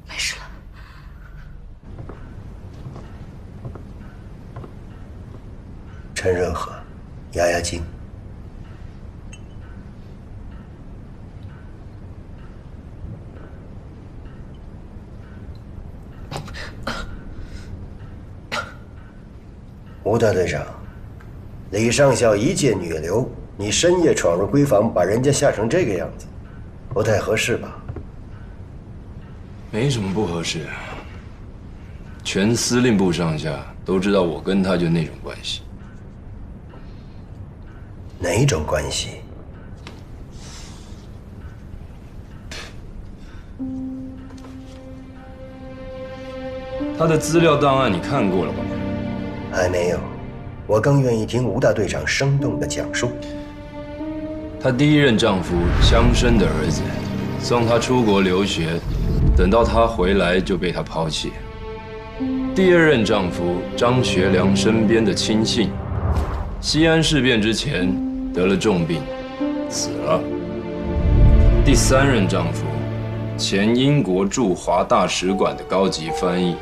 Speaker 9: 没事了。
Speaker 4: 趁热喝，压压惊。吴大队长，李上校一介女流，你深夜闯入闺房，把人家吓成这个样子，不太合适吧？
Speaker 8: 没什么不合适，全司令部上下都知道我跟他就那种关系。
Speaker 4: 哪种关系？
Speaker 8: 他的资料档案你看过了吧？
Speaker 4: 还没有，我更愿意听吴大队长生动的讲述。
Speaker 8: 她第一任丈夫乡绅的儿子，送她出国留学，等到她回来就被他抛弃。第二任丈夫张学良身边的亲信，西安事变之前得了重病，死了。第三任丈夫，前英国驻华大使馆的高级翻译，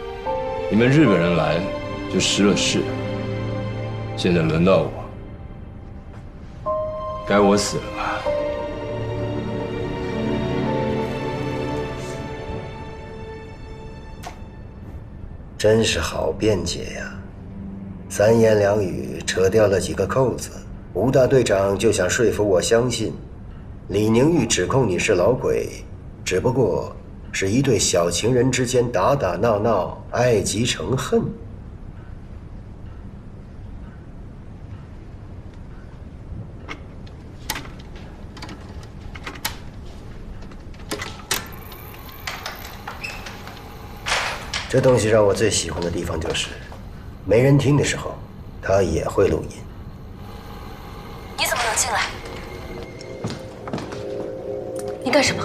Speaker 8: 你们日本人来就失了势。现在轮到我，该我死了吧？
Speaker 4: 真是好辩解呀！三言两语扯掉了几个扣子，吴大队长就想说服我相信，李宁玉指控你是老鬼，只不过是一对小情人之间打打闹闹，爱极成恨。这东西让我最喜欢的地方就是，没人听的时候，它也会录音。
Speaker 9: 你怎么能进来？你干什么？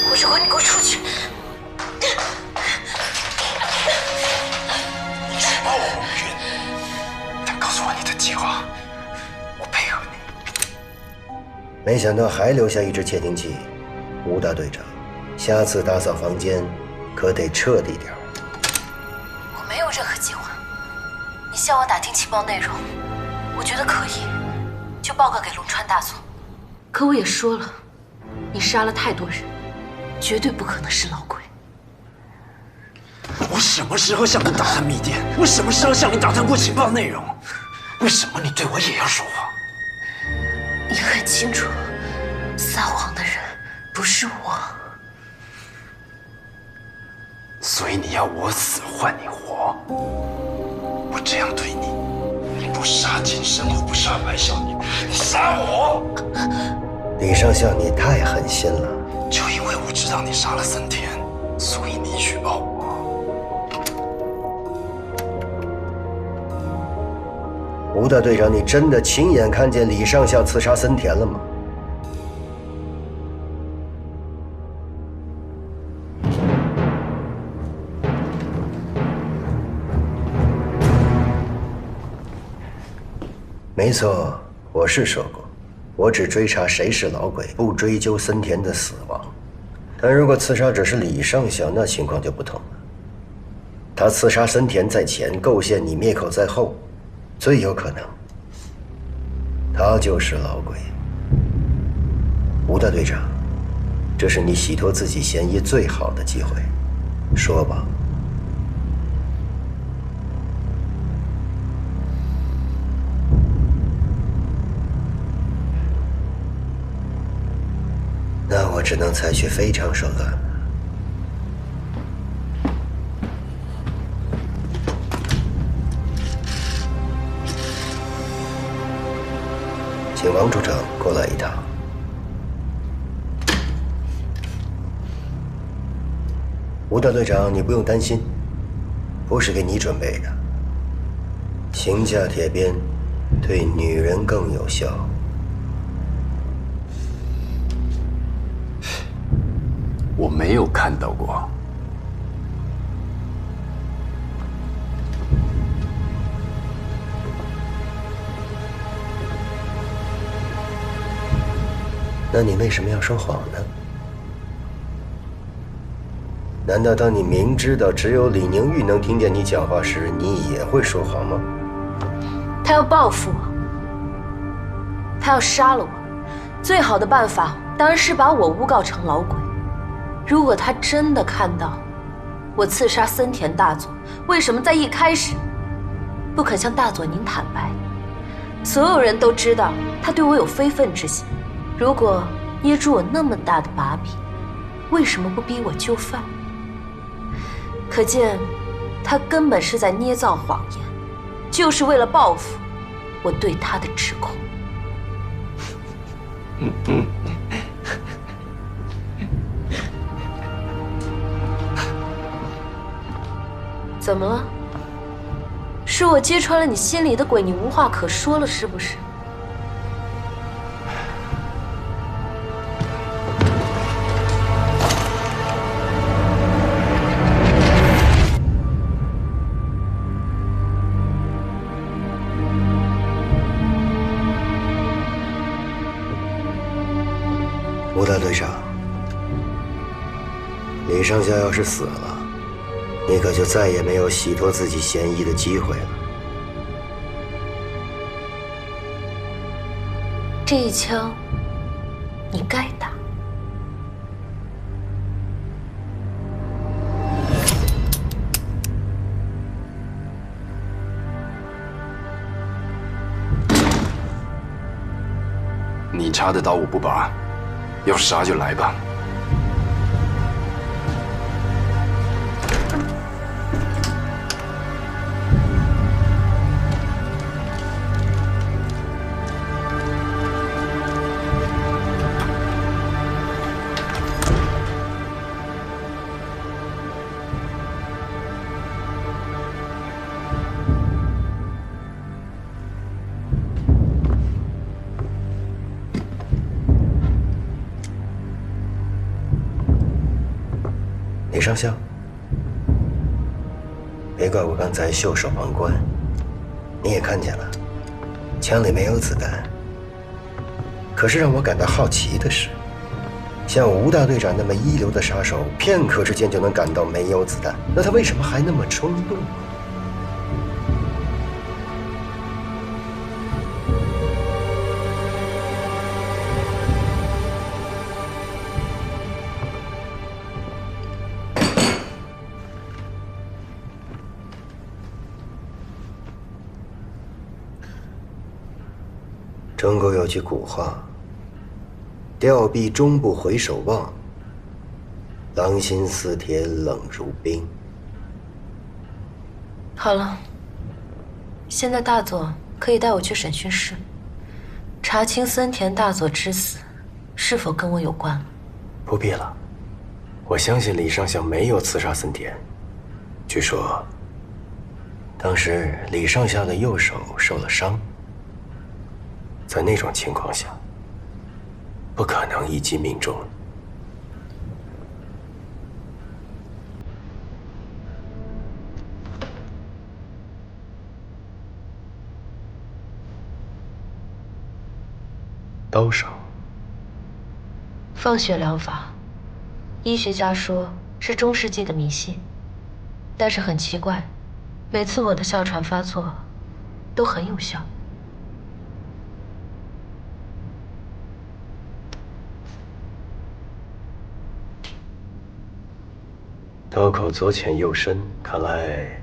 Speaker 9: 吴志国，
Speaker 4: 没想到还留下一只窃听器。吴大队长，下次打扫房间可得彻底点儿。
Speaker 9: 我没有任何计划。你向我打听情报内容，我觉得可以，就报告给龙川大佐。可我也说了，你杀了太多人，绝对不可能是老鬼。
Speaker 10: 我什么时候向你打探密电？我什么时候向你打探过情报内容？为什么你对我也要说谎？
Speaker 9: 你很清楚，撒谎的人不是我。
Speaker 10: 所以你要我死换你活？我这样对你，你不杀金生，我不杀白小女，你杀我！
Speaker 4: 李上校，你太狠心了。
Speaker 10: 就因为我知道你杀了森田，所以你举报我。
Speaker 4: 吴大队长，你真的亲眼看见李上校刺杀森田了吗？没错，我是说过，我只追查谁是老鬼，不追究森田的死亡。但如果刺杀者是李上校，那情况就不同了。他刺杀森田在前，构陷你灭口在后，最有可能，他就是老鬼。吴大队长，这是你洗脱自己嫌疑最好的机会，说吧。那我只能采取非常手段了。请王处长过来一趟。吴大队长，你不用担心，不是给你准备的。刑架铁鞭对女人更有效。
Speaker 10: 我没有看到过。
Speaker 4: 那你为什么要说谎呢？难道当你明知道只有李宁玉能听见你讲话时，你也会说谎吗？
Speaker 9: 他要报复我，他要杀了我，最好的办法当然是把我诬告成老鬼。如果他真的看到我刺杀森田大佐，为什么在一开始不肯向大佐您坦白？所有人都知道他对我有非分之心，如果捏住我那么大的把柄，为什么不逼我就范？可见他根本是在捏造谎言，就是为了报复我对他的指控。怎么了？是我揭穿了你心里的鬼，你无话可说了是不是？
Speaker 4: 吴大队长，李上校要是死了，你可就再也没有洗脱自己嫌疑的机会了。
Speaker 9: 这一枪，你该打。
Speaker 10: 你插的刀我不拔，要杀就来吧。
Speaker 4: 李上校，别怪我刚才袖手旁观，你也看见了，枪里没有子弹，可是让我感到好奇的是，像吴大队长那么一流的杀手，片刻之间就能感到没有子弹，那他为什么还那么冲动？中国有句古话：“吊臂终不回首望，狼心似铁冷如冰。”
Speaker 9: 好了，现在大佐可以带我去审讯室，查清森田大佐之死是否跟我有关了。
Speaker 4: 不必了，我相信李上校没有刺杀森田。据说，当时李上校的右手受了伤。在那种情况下，不可能一击命中。刀伤，
Speaker 9: 放血疗法，医学家说是中世纪的迷信，但是很奇怪，每次我的哮喘发作都很有效。
Speaker 4: 刀口左浅右深，看来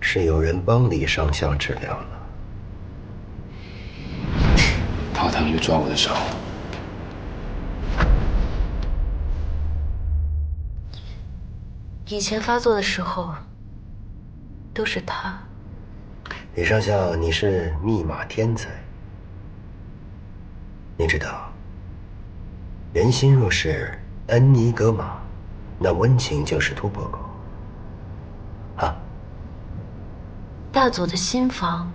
Speaker 4: 是有人帮李上校治疗了。
Speaker 10: 他又抓我的手。
Speaker 9: 以前发作的时候，都是他。
Speaker 4: 李上校，你是密码天才。你知道，人心若是恩尼格玛，那温情就是突破口。啊，
Speaker 9: 大佐的心房，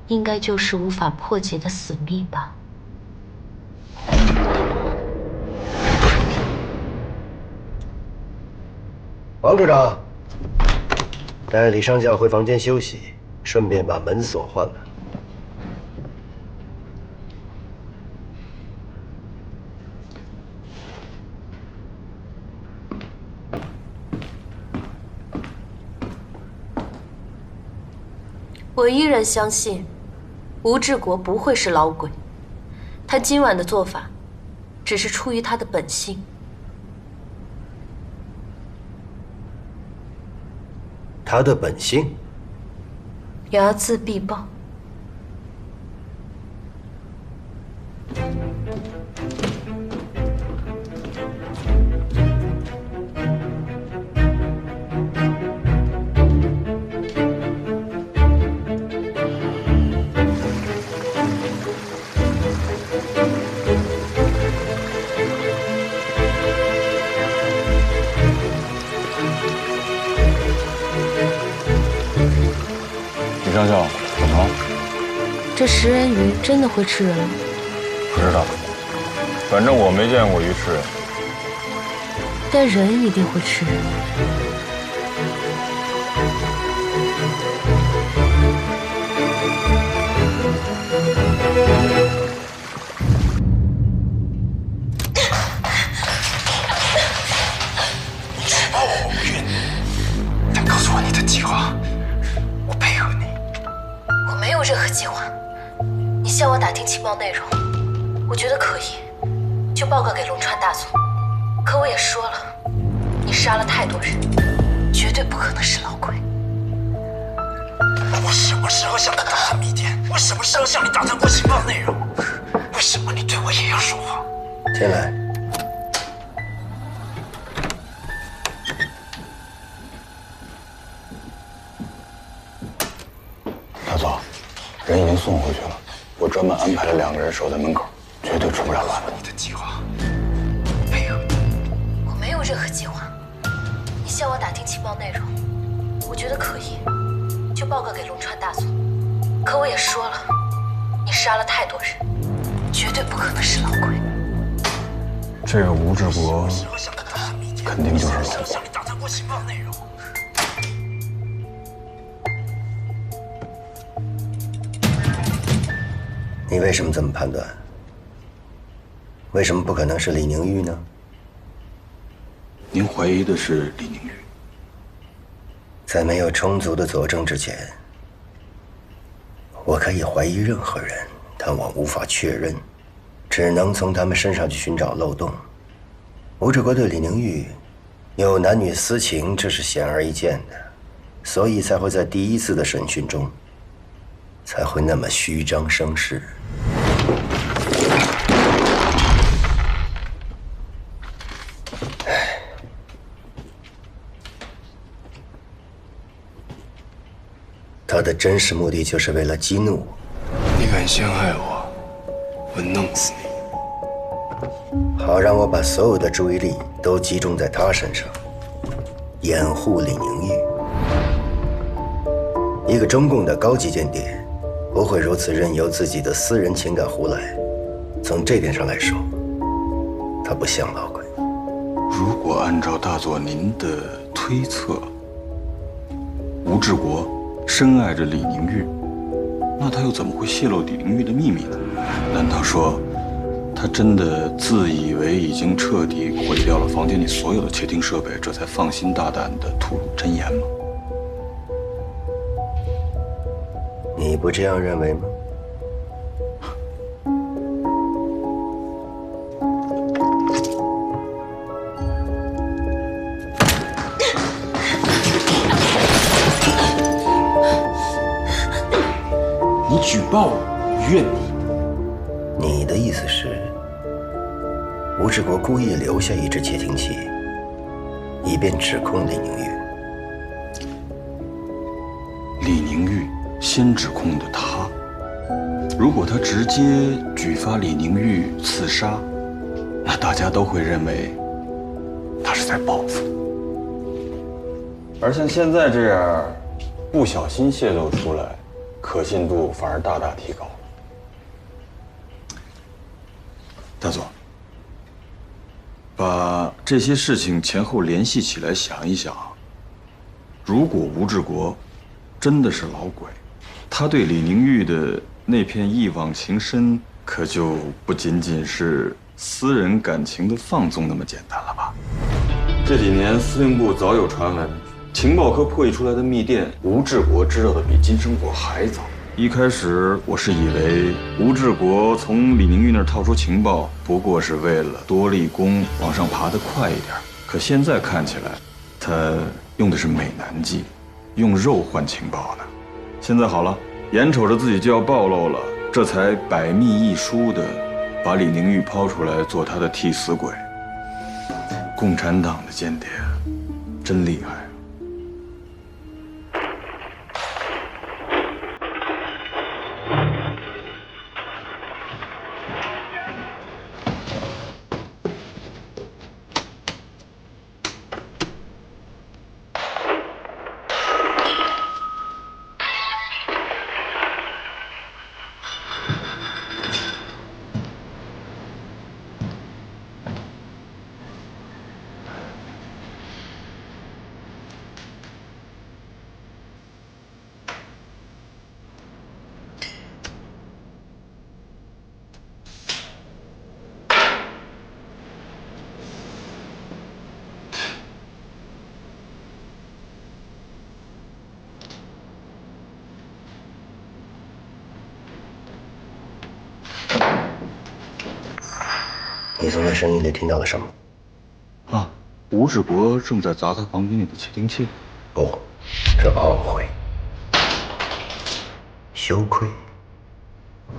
Speaker 9: 应该就是无法破解的死密吧？
Speaker 4: 王处长，带李上校回房间休息，顺便把门锁换了。
Speaker 9: 我依然相信，吴志国不会是老鬼，他今晚的做法，只是出于他的本性。
Speaker 4: 他的本性，
Speaker 9: 睚眦必报。
Speaker 2: 李上校，怎么了？
Speaker 9: 这食人鱼真的会吃人吗？
Speaker 2: 不知道，反正我没见过鱼吃人。
Speaker 9: 但人一定会吃人。
Speaker 10: 你举报我无孕，但告诉我你的计划，我配合你。
Speaker 9: 我没有任何计划。你向我打听情报内容，我觉得可以，就报告给龙川大佐。可我也说了，你杀了太多人，绝对不可能是老鬼。
Speaker 10: 我什么时候向他打探密电？我什么时候向你打探过情报内容？为什么你对我也要说谎？
Speaker 4: 进来。
Speaker 6: 大佐，人已经送回去了，我专门安排了2个人守在门口，绝对出不了乱子。
Speaker 10: 你的计划，配合。
Speaker 9: 我没有任何计划。你向我打听情报内容，我觉得可以，就报告给龙川大佐。可我也说了，你杀了太多人，绝对不可能是老鬼。
Speaker 2: 这个吴志国肯定就是老鬼。
Speaker 10: 打探过情报内容。
Speaker 4: 你为什么这么判断？为什么不可能是李宁玉呢？
Speaker 6: 您怀疑的是李宁玉？
Speaker 4: 在没有充足的佐证之前，我可以怀疑任何人，但我无法确认，只能从他们身上去寻找漏洞。吴志国对李宁玉有男女私情，这是显而易见的，所以才会在第一次的审讯中才会那么虚张声势。他的真实目的就是为了激怒我。
Speaker 8: 你敢陷害我，我弄死你！
Speaker 4: 好让我把所有的注意力都集中在他身上，掩护李宁玉。一个中共的高级间谍不会如此任由自己的私人情感胡来，从这点上来说，他不像老鬼。
Speaker 6: 如果按照大佐您的推测，吴志国深爱着李宁玉，那他又怎么会泄露李宁玉的秘密呢？难道说他真的自以为已经彻底毁掉了房间里所有的窃听设备，这才放心大胆地吐露真言吗？
Speaker 4: 你不这样认为吗？
Speaker 10: 你举报我，我怨你。
Speaker 4: 你的意思是，吴志国故意留下一只窃听器，以便指控李宁玉。
Speaker 6: 李宁玉先指控的他，如果他直接举发李宁玉刺杀，那大家都会认为他是在报复。
Speaker 2: 而像现在这样，不小心泄露出来，可信度反而大大提高了。
Speaker 6: 大佐，把这些事情前后联系起来想一想，如果吴志国真的是老鬼，他对李宁玉的那片一往情深，可就不仅仅是私人感情的放纵那么简单了吧？
Speaker 2: 这几年司令部早有传闻，情报科破译出来的密电，吴志国知道的比金生国还早。
Speaker 6: 一开始我是以为吴志国从李宁玉那儿套出情报，不过是为了多立功，往上爬得快一点。可现在看起来，他用的是美男计，用肉换情报呢。现在好了，眼瞅着自己就要暴露了，这才百密一疏的把李宁玉抛出来做他的替死鬼。共产党的间谍真厉害。
Speaker 4: 你从那声音里听到了什么？
Speaker 6: 啊，吴志国正在砸他房间里的窃听器。
Speaker 4: 不，是懊悔、羞愧。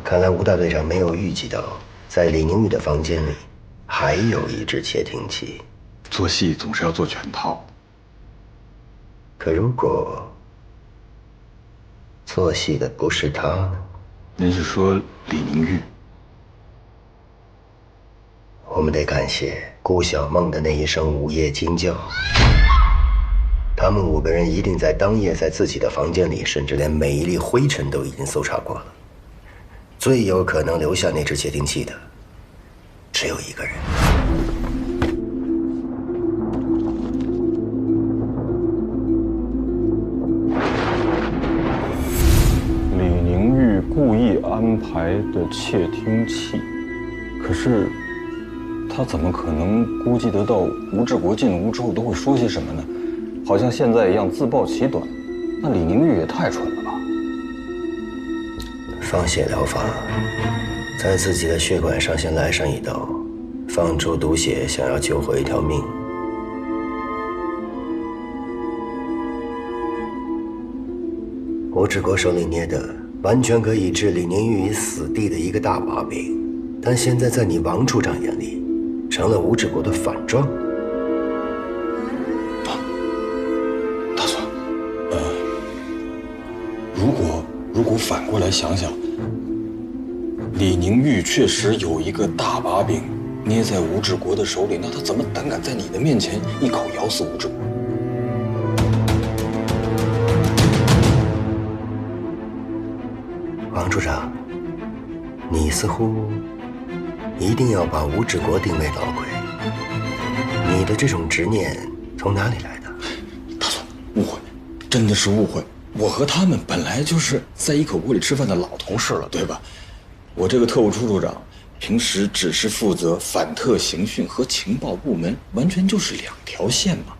Speaker 4: 看来吴大队长没有预计到，在李宁玉的房间里还有一只窃听器。
Speaker 6: 做戏总是要做全套。
Speaker 4: 可如果做戏的不是他呢？
Speaker 6: 您是说李宁玉？
Speaker 4: 我们得感谢顾小梦的那一声午夜惊叫。他们5个人一定在当夜在自己的房间里，甚至连每一粒灰尘都已经搜查过了。最有可能留下那只窃听器的，只有一个人。
Speaker 2: 李宁玉故意安排的窃听器，可是
Speaker 6: 他怎么可能估计得到吴志国进屋之后都会说些什么呢？好像现在一样自暴其短。那李宁玉也太蠢了吧！
Speaker 4: 放血疗法，在自己的血管上先来上一刀，放出毒血，想要救回一条命。吴志国手里捏的完全可以置李宁玉于死地的一个大把柄，但现在在你王处长眼里，成了吴志国的反状。
Speaker 6: 大佐，如果反过来想想，李宁玉确实有一个大把柄捏在吴志国的手里，那他怎么胆敢在你的面前一口咬死吴志国？
Speaker 4: 王处长，你似乎一定要把吴志国定为老鬼，你的这种执念从哪里来的？
Speaker 6: 大佐，误会，真的是误会。我和他们本来就是在一口锅里吃饭的老同事了，对吧？我这个特务处处长，平时只是负责反特刑讯和情报部门，完全就是两条线嘛。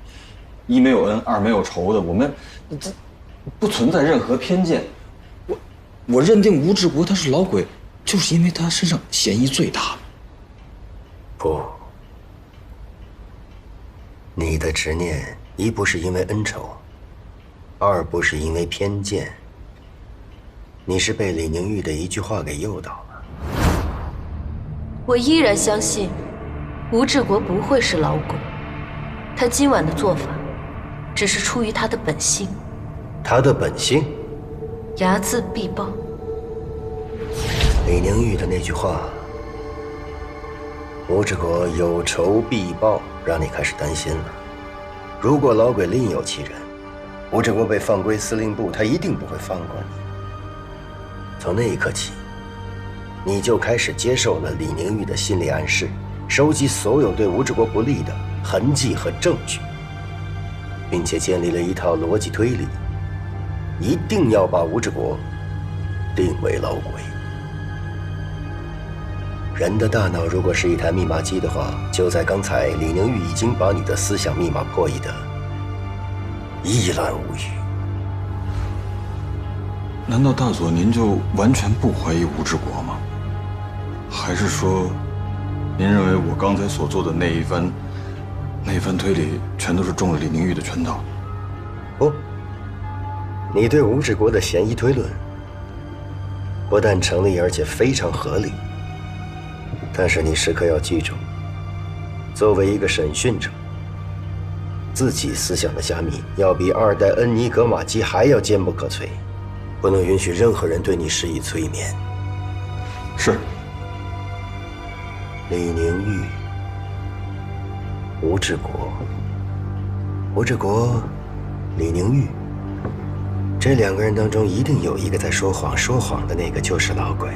Speaker 6: 一没有恩，二没有仇的，我们不存在任何偏见。我认定吴志国他是老鬼，就是因为他身上嫌疑最大。
Speaker 4: 不，你的执念一不是因为恩仇，二不是因为偏见，你是被李宁玉的一句话给诱导了。
Speaker 9: 我依然相信，吴志国不会是老鬼，他今晚的做法，只是出于他的本性。
Speaker 4: 他的本性？
Speaker 9: 睚眦必报。
Speaker 4: 李宁玉的那句话，吴志国有仇必报，让你开始担心了。如果老鬼另有其人，吴志国被放归司令部，他一定不会放过你。从那一刻起，你就开始接受了李宁玉的心理暗示，收集所有对吴志国不利的痕迹和证据，并且建立了一套逻辑推理，一定要把吴志国定为老鬼。人的大脑如果是一台密码机的话，就在刚才，李宁玉已经把你的思想密码破译的一览无余。
Speaker 6: 难道大佐您就完全不怀疑吴志国吗？还是说，您认为我刚才所做的那一番推理，全都是中了李宁玉的圈套？
Speaker 4: 不，你对吴志国的嫌疑推论不但成立，而且非常合理。但是你时刻要记住，作为一个审讯者，自己思想的加密要比二代恩尼格玛机还要坚不可摧，不能允许任何人对你施以催眠。
Speaker 6: 是。
Speaker 4: 李宁玉、吴志国、李宁玉，这两个人当中一定有一个在说谎，说谎的那个就是老鬼。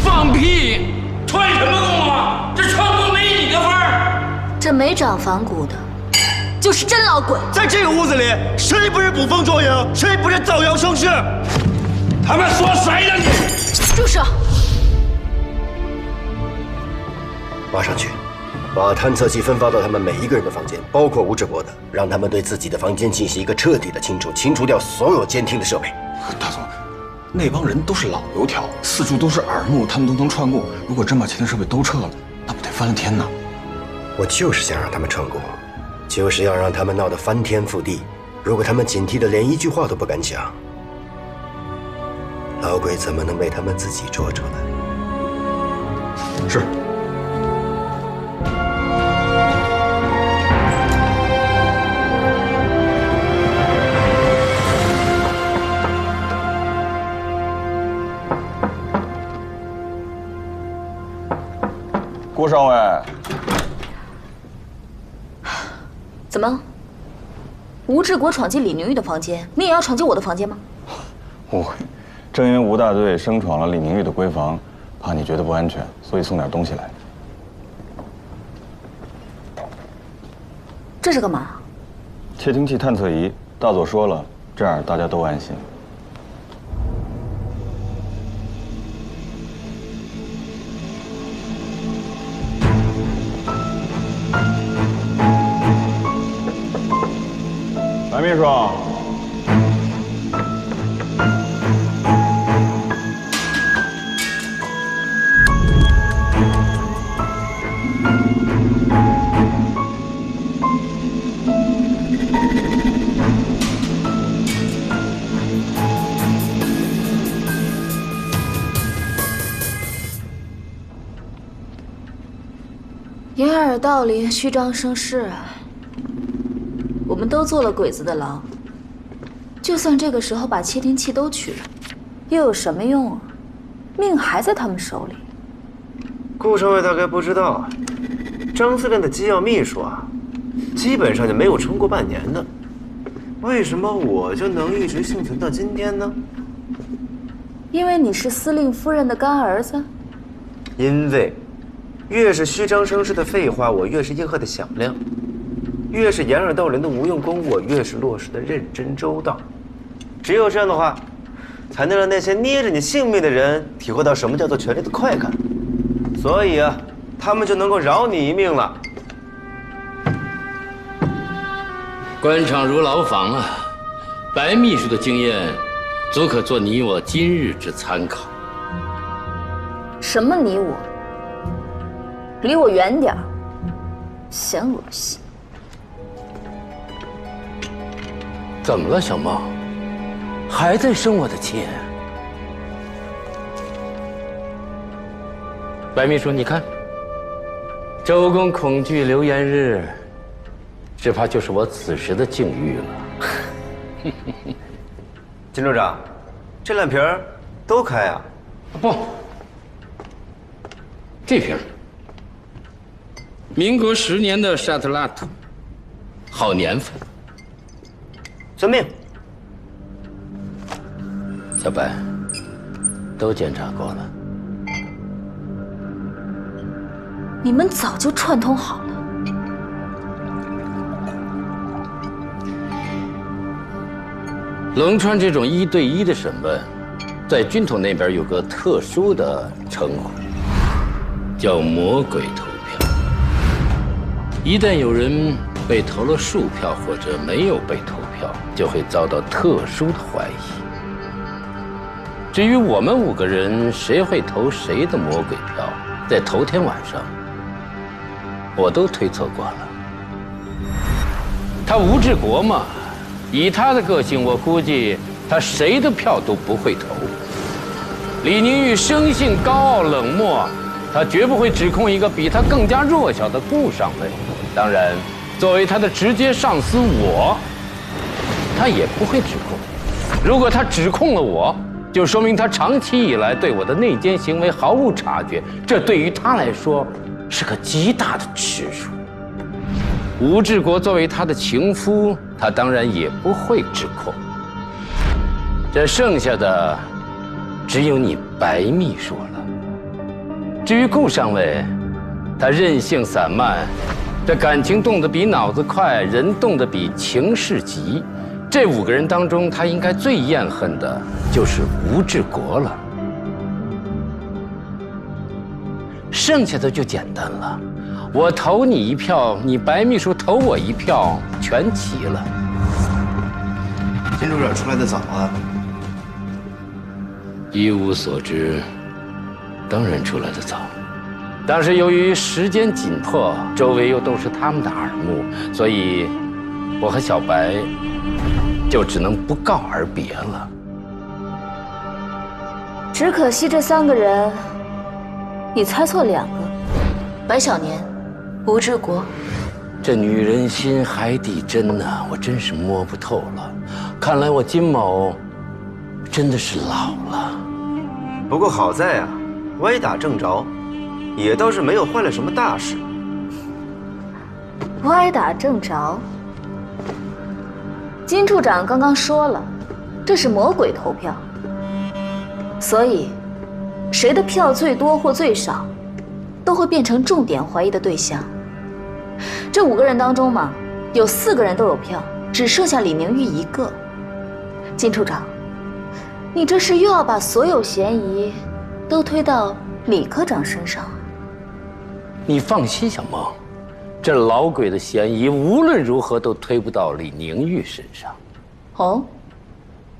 Speaker 1: 放屁！串什么供啊？这串供没你的份儿。
Speaker 3: 这没长反骨的，就是真老鬼。
Speaker 10: 在这个屋子里，谁不是捕风捉影？谁不是造谣生事？他们说谁呢？你
Speaker 3: 住手！
Speaker 4: 马上去，把探测器分发到他们每一个人的房间，包括吴志国的，让他们对自己的房间进行一个彻底的清除，清除掉所有监听的设备。
Speaker 6: 大佐，那帮人都是老油条，四处都是耳目，他们都能串供。如果真把监听设备都撤了，那不得翻了天呐！
Speaker 4: 我就是想让他们串供，就是要让他们闹得翻天覆地。如果他们警惕的连一句话都不敢讲，老鬼怎么能被他们自己捉出来？
Speaker 6: 是。郭上尉，
Speaker 3: 怎么？吴志国闯进李宁玉的房间，你也要闯进我的房间吗？
Speaker 6: 误会，正因为吴大队生闯了李宁玉的闺房，怕你觉得不安全，所以送点东西来。
Speaker 3: 这是干嘛？
Speaker 6: 窃听器探测仪，大佐说了，这样大家都安心。
Speaker 2: 秘书。
Speaker 3: 掩耳盗铃，虚张声势啊！我们都坐了鬼子的牢，就算这个时候把窃听器都取了，又有什么用啊？命还在他们手里。
Speaker 7: 顾上尉大概不知道啊，张司令的机要秘书啊，基本上就没有撑过半年的。为什么我就能一直幸存到今天呢？
Speaker 3: 因为你是司令夫人的干儿子。
Speaker 7: 因为。越是虚张声势的废话，我越是应和的响亮；越是掩耳盗铃的无用功，我越是落实的认真周到。只有这样的话，才能让那些捏着你性命的人体会到什么叫做权力的快感。所以啊，他们就能够饶你一命了。
Speaker 1: 官场如牢房啊，白秘书的经验，足可做你我今日之参考。
Speaker 3: 什么你我？离我远点儿，嫌恶心。
Speaker 1: 怎么了，小孟？还在生我的气？白秘书，你看，周公恐惧流言日，只怕就是我此时的境遇了。
Speaker 7: 金处长，这两瓶都开啊？
Speaker 1: 不，这瓶。民国10年的沙特拉图，好年份。
Speaker 7: 遵命。
Speaker 1: 小白，都检查过了。
Speaker 3: 你们早就串通好了。
Speaker 1: 龙川这种1对1的审问，在军统那边有个特殊的称呼，叫魔鬼投票。一旦有人被投了数票，或者没有被投票，就会遭到特殊的怀疑。至于我们5个人谁会投谁的魔鬼票，在头天晚上，我都推测过了。他吴志国嘛，以他的个性，我估计他谁的票都不会投。李宁玉生性高傲冷漠，他绝不会指控一个比他更加弱小的顾上尉。当然，作为他的直接上司我，他也不会指控。如果他指控了我，就说明他长期以来对我的内奸行为毫无察觉，这对于他来说是个极大的耻辱。吴志国作为他的情夫，他当然也不会指控。这剩下的只有你白秘书了。至于顾上尉，他任性散漫，这感情动得比脑子快，人动得比情势急。这5个人当中，他应该最厌恨的就是吴志国了。剩下的就简单了，我投你一票，你白秘书投我一票，全齐了。
Speaker 7: 金处长出来的早啊。
Speaker 1: 一无所知，当然出来的早。但是由于时间紧迫，周围又都是他们的耳目，所以我和小白就只能不告而别了。
Speaker 3: 只可惜这3个人，你猜错2个，白小年、吴志国。
Speaker 1: 这女人心海底针呐，我真是摸不透了。看来我金某真的是老了。
Speaker 7: 不过好在啊，歪打正着，也倒是没有坏了什么大事。
Speaker 3: 歪打正着。金处长刚刚说了，这是魔鬼投票，所以谁的票最多或最少，都会变成重点怀疑的对象。这5个人当中嘛，有4个人都有票，只剩下李明玉1个。金处长，你这是又要把所有嫌疑都推到李科长身上？
Speaker 1: 你放心，小孟，这老鬼的嫌疑无论如何都推不到李宁玉身上。
Speaker 3: 哦，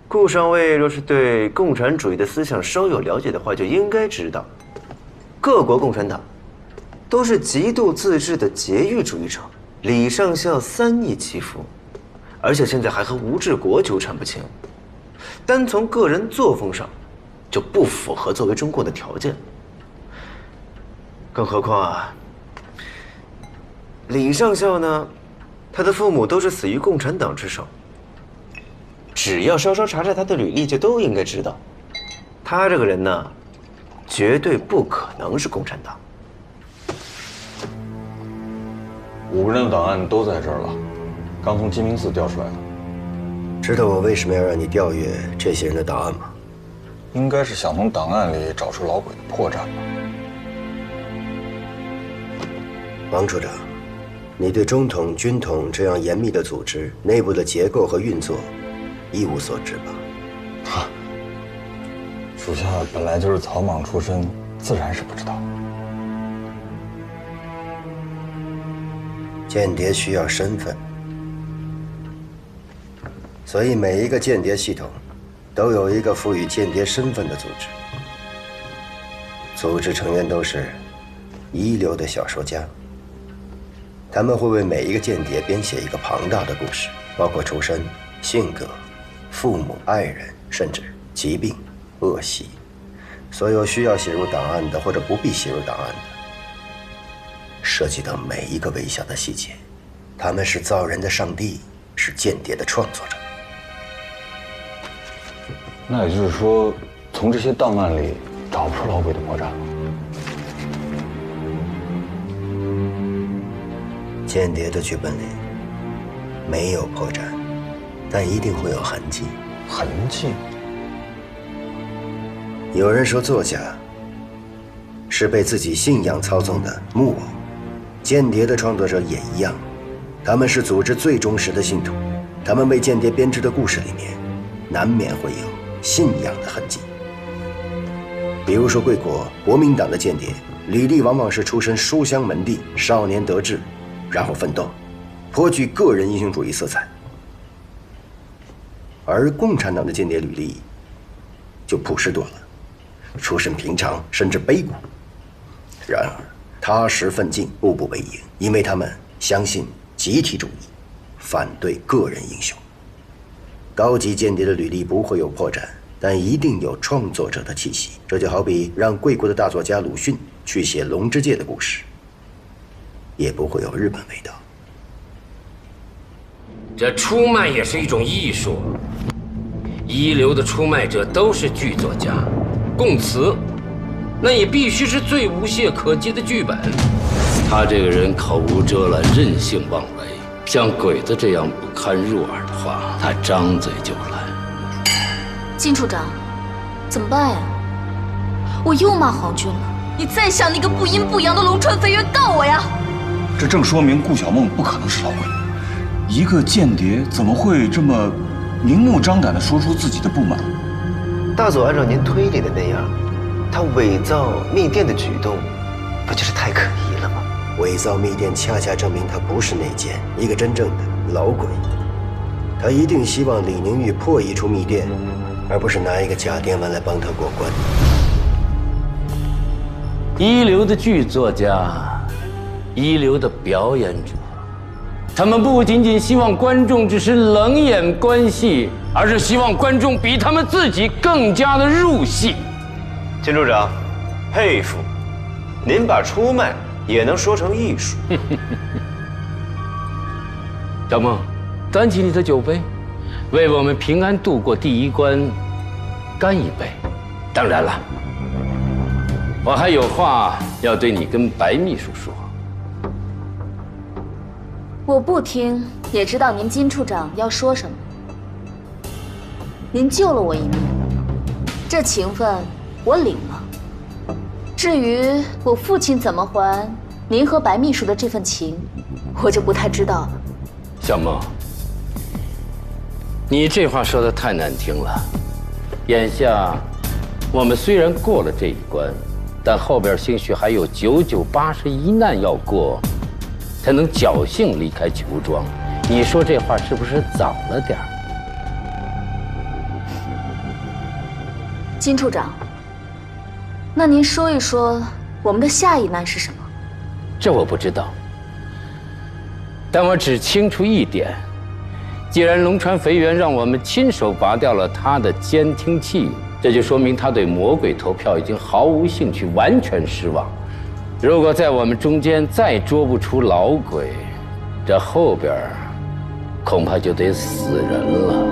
Speaker 7: 顾上尉若是对共产主义的思想稍有了解的话，就应该知道，各国共产党都是极度自治的节欲主义者，李上校3意其服，而且现在还和吴志国纠缠不清。单从个人作风上，就不符合作为中共的条件。更何况啊，李上校呢，他的父母都是死于共产党之手。只要稍稍查查他的履历，就都应该知道，他这个人呢，绝对不可能是共产党。
Speaker 5: 5个人的档案都在这儿了，刚从鸡鸣寺调出来的。
Speaker 4: 知道我为什么要让你调阅这些人的档案吗？
Speaker 2: 应该是想从档案里找出老鬼的破绽吧。
Speaker 4: 王处长，你对中统、军统这样严密的组织内部的结构和运作一无所知吧？
Speaker 2: 哈，属下本来就是草莽出身，自然是不知道。
Speaker 4: 间谍需要身份，所以每一个间谍系统都有一个赋予间谍身份的组织。组织成员都是一流的小说家，他们会为每一个间谍编写一个庞大的故事，包括出身、性格、父母、爱人，甚至疾病、恶习，所有需要写入档案的或者不必写入档案的。 涉及到每一个微小的细节，他们是造人的上帝，是间谍的创作者。
Speaker 2: 那也就是说，从这些档案里找不出老鬼的破绽了。
Speaker 4: 间谍的剧本里没有破绽，但一定会有痕迹。
Speaker 2: 痕迹？
Speaker 4: 有人说，作家是被自己信仰操纵的木偶。 间谍的创作者也一样，他们是组织最忠实的信徒，他们为间谍编织的故事里面，难免会有信仰的痕迹。比如说贵国国民党的间谍，履历往往是出身书香门第，少年得志，然后奋斗，颇具个人英雄主义色彩。而共产党的间谍履历就朴实多了，出身平常，甚至卑谷。然而。 踏实奋进，步步为营，因为他们相信集体主义，反对个人英雄。高级间谍的履历不会有破绽，但一定有创作者的气息。这就好比让贵国的大作家鲁迅去写《龙之介》的故事，也不会有日本味道。
Speaker 1: 这出卖也是一种艺术，一流的出卖者都是剧作家，供词。 那也必须是最无懈可击的剧本。他这个人口无遮拦，任性妄为，像鬼子这样不堪入耳的话，他张嘴就来。
Speaker 3: 金处长，怎么办呀？我又骂皇军了，你再向那个不阴不阳的龙川飞跃告我呀！
Speaker 6: 这正说明顾小梦不可能是老鬼，一个间谍怎么会这么明目张胆地说出自己的不满？
Speaker 7: 大佐按照您推理的那样。 他伪造密电的举动，不就是太可疑了吗？
Speaker 4: 伪造密电恰恰证明他不是内奸，一个真正的老鬼。他一定希望李宁玉破译出密电，而不是拿一个假电文来帮他过关。
Speaker 1: 一流的剧作家，一流的表演者，他们不仅仅希望观众只是冷眼观戏，而是希望观众比他们自己更加的入戏。
Speaker 7: 金处长，佩服，您把出卖也能说成艺术。
Speaker 1: 小梦，端起你的酒杯，为我们平安度过第一关，干一杯。当然了，我还有话要对你跟白秘书说。
Speaker 3: 我不听，也知道您金处长要说什么。您救了我一命，这情分。 我领了。至于我父亲怎么还您和白秘书的这份情，我就不太知道了。
Speaker 1: 小梦，你这话说的太难听了。眼下，我们虽然过了这一关，但后边兴许还有9981难要过，才能侥幸离开裘庄。你说这话是不是早了点儿？
Speaker 3: 金处长，那您说一说我们的下一难是什么？
Speaker 1: 这我不知道，但我只清楚一点：既然龙川肥原让我们亲手拔掉了他的监听器，这就说明他对魔鬼投票已经毫无兴趣，完全失望。如果在我们中间再捉不出老鬼，这后边恐怕就得死人了。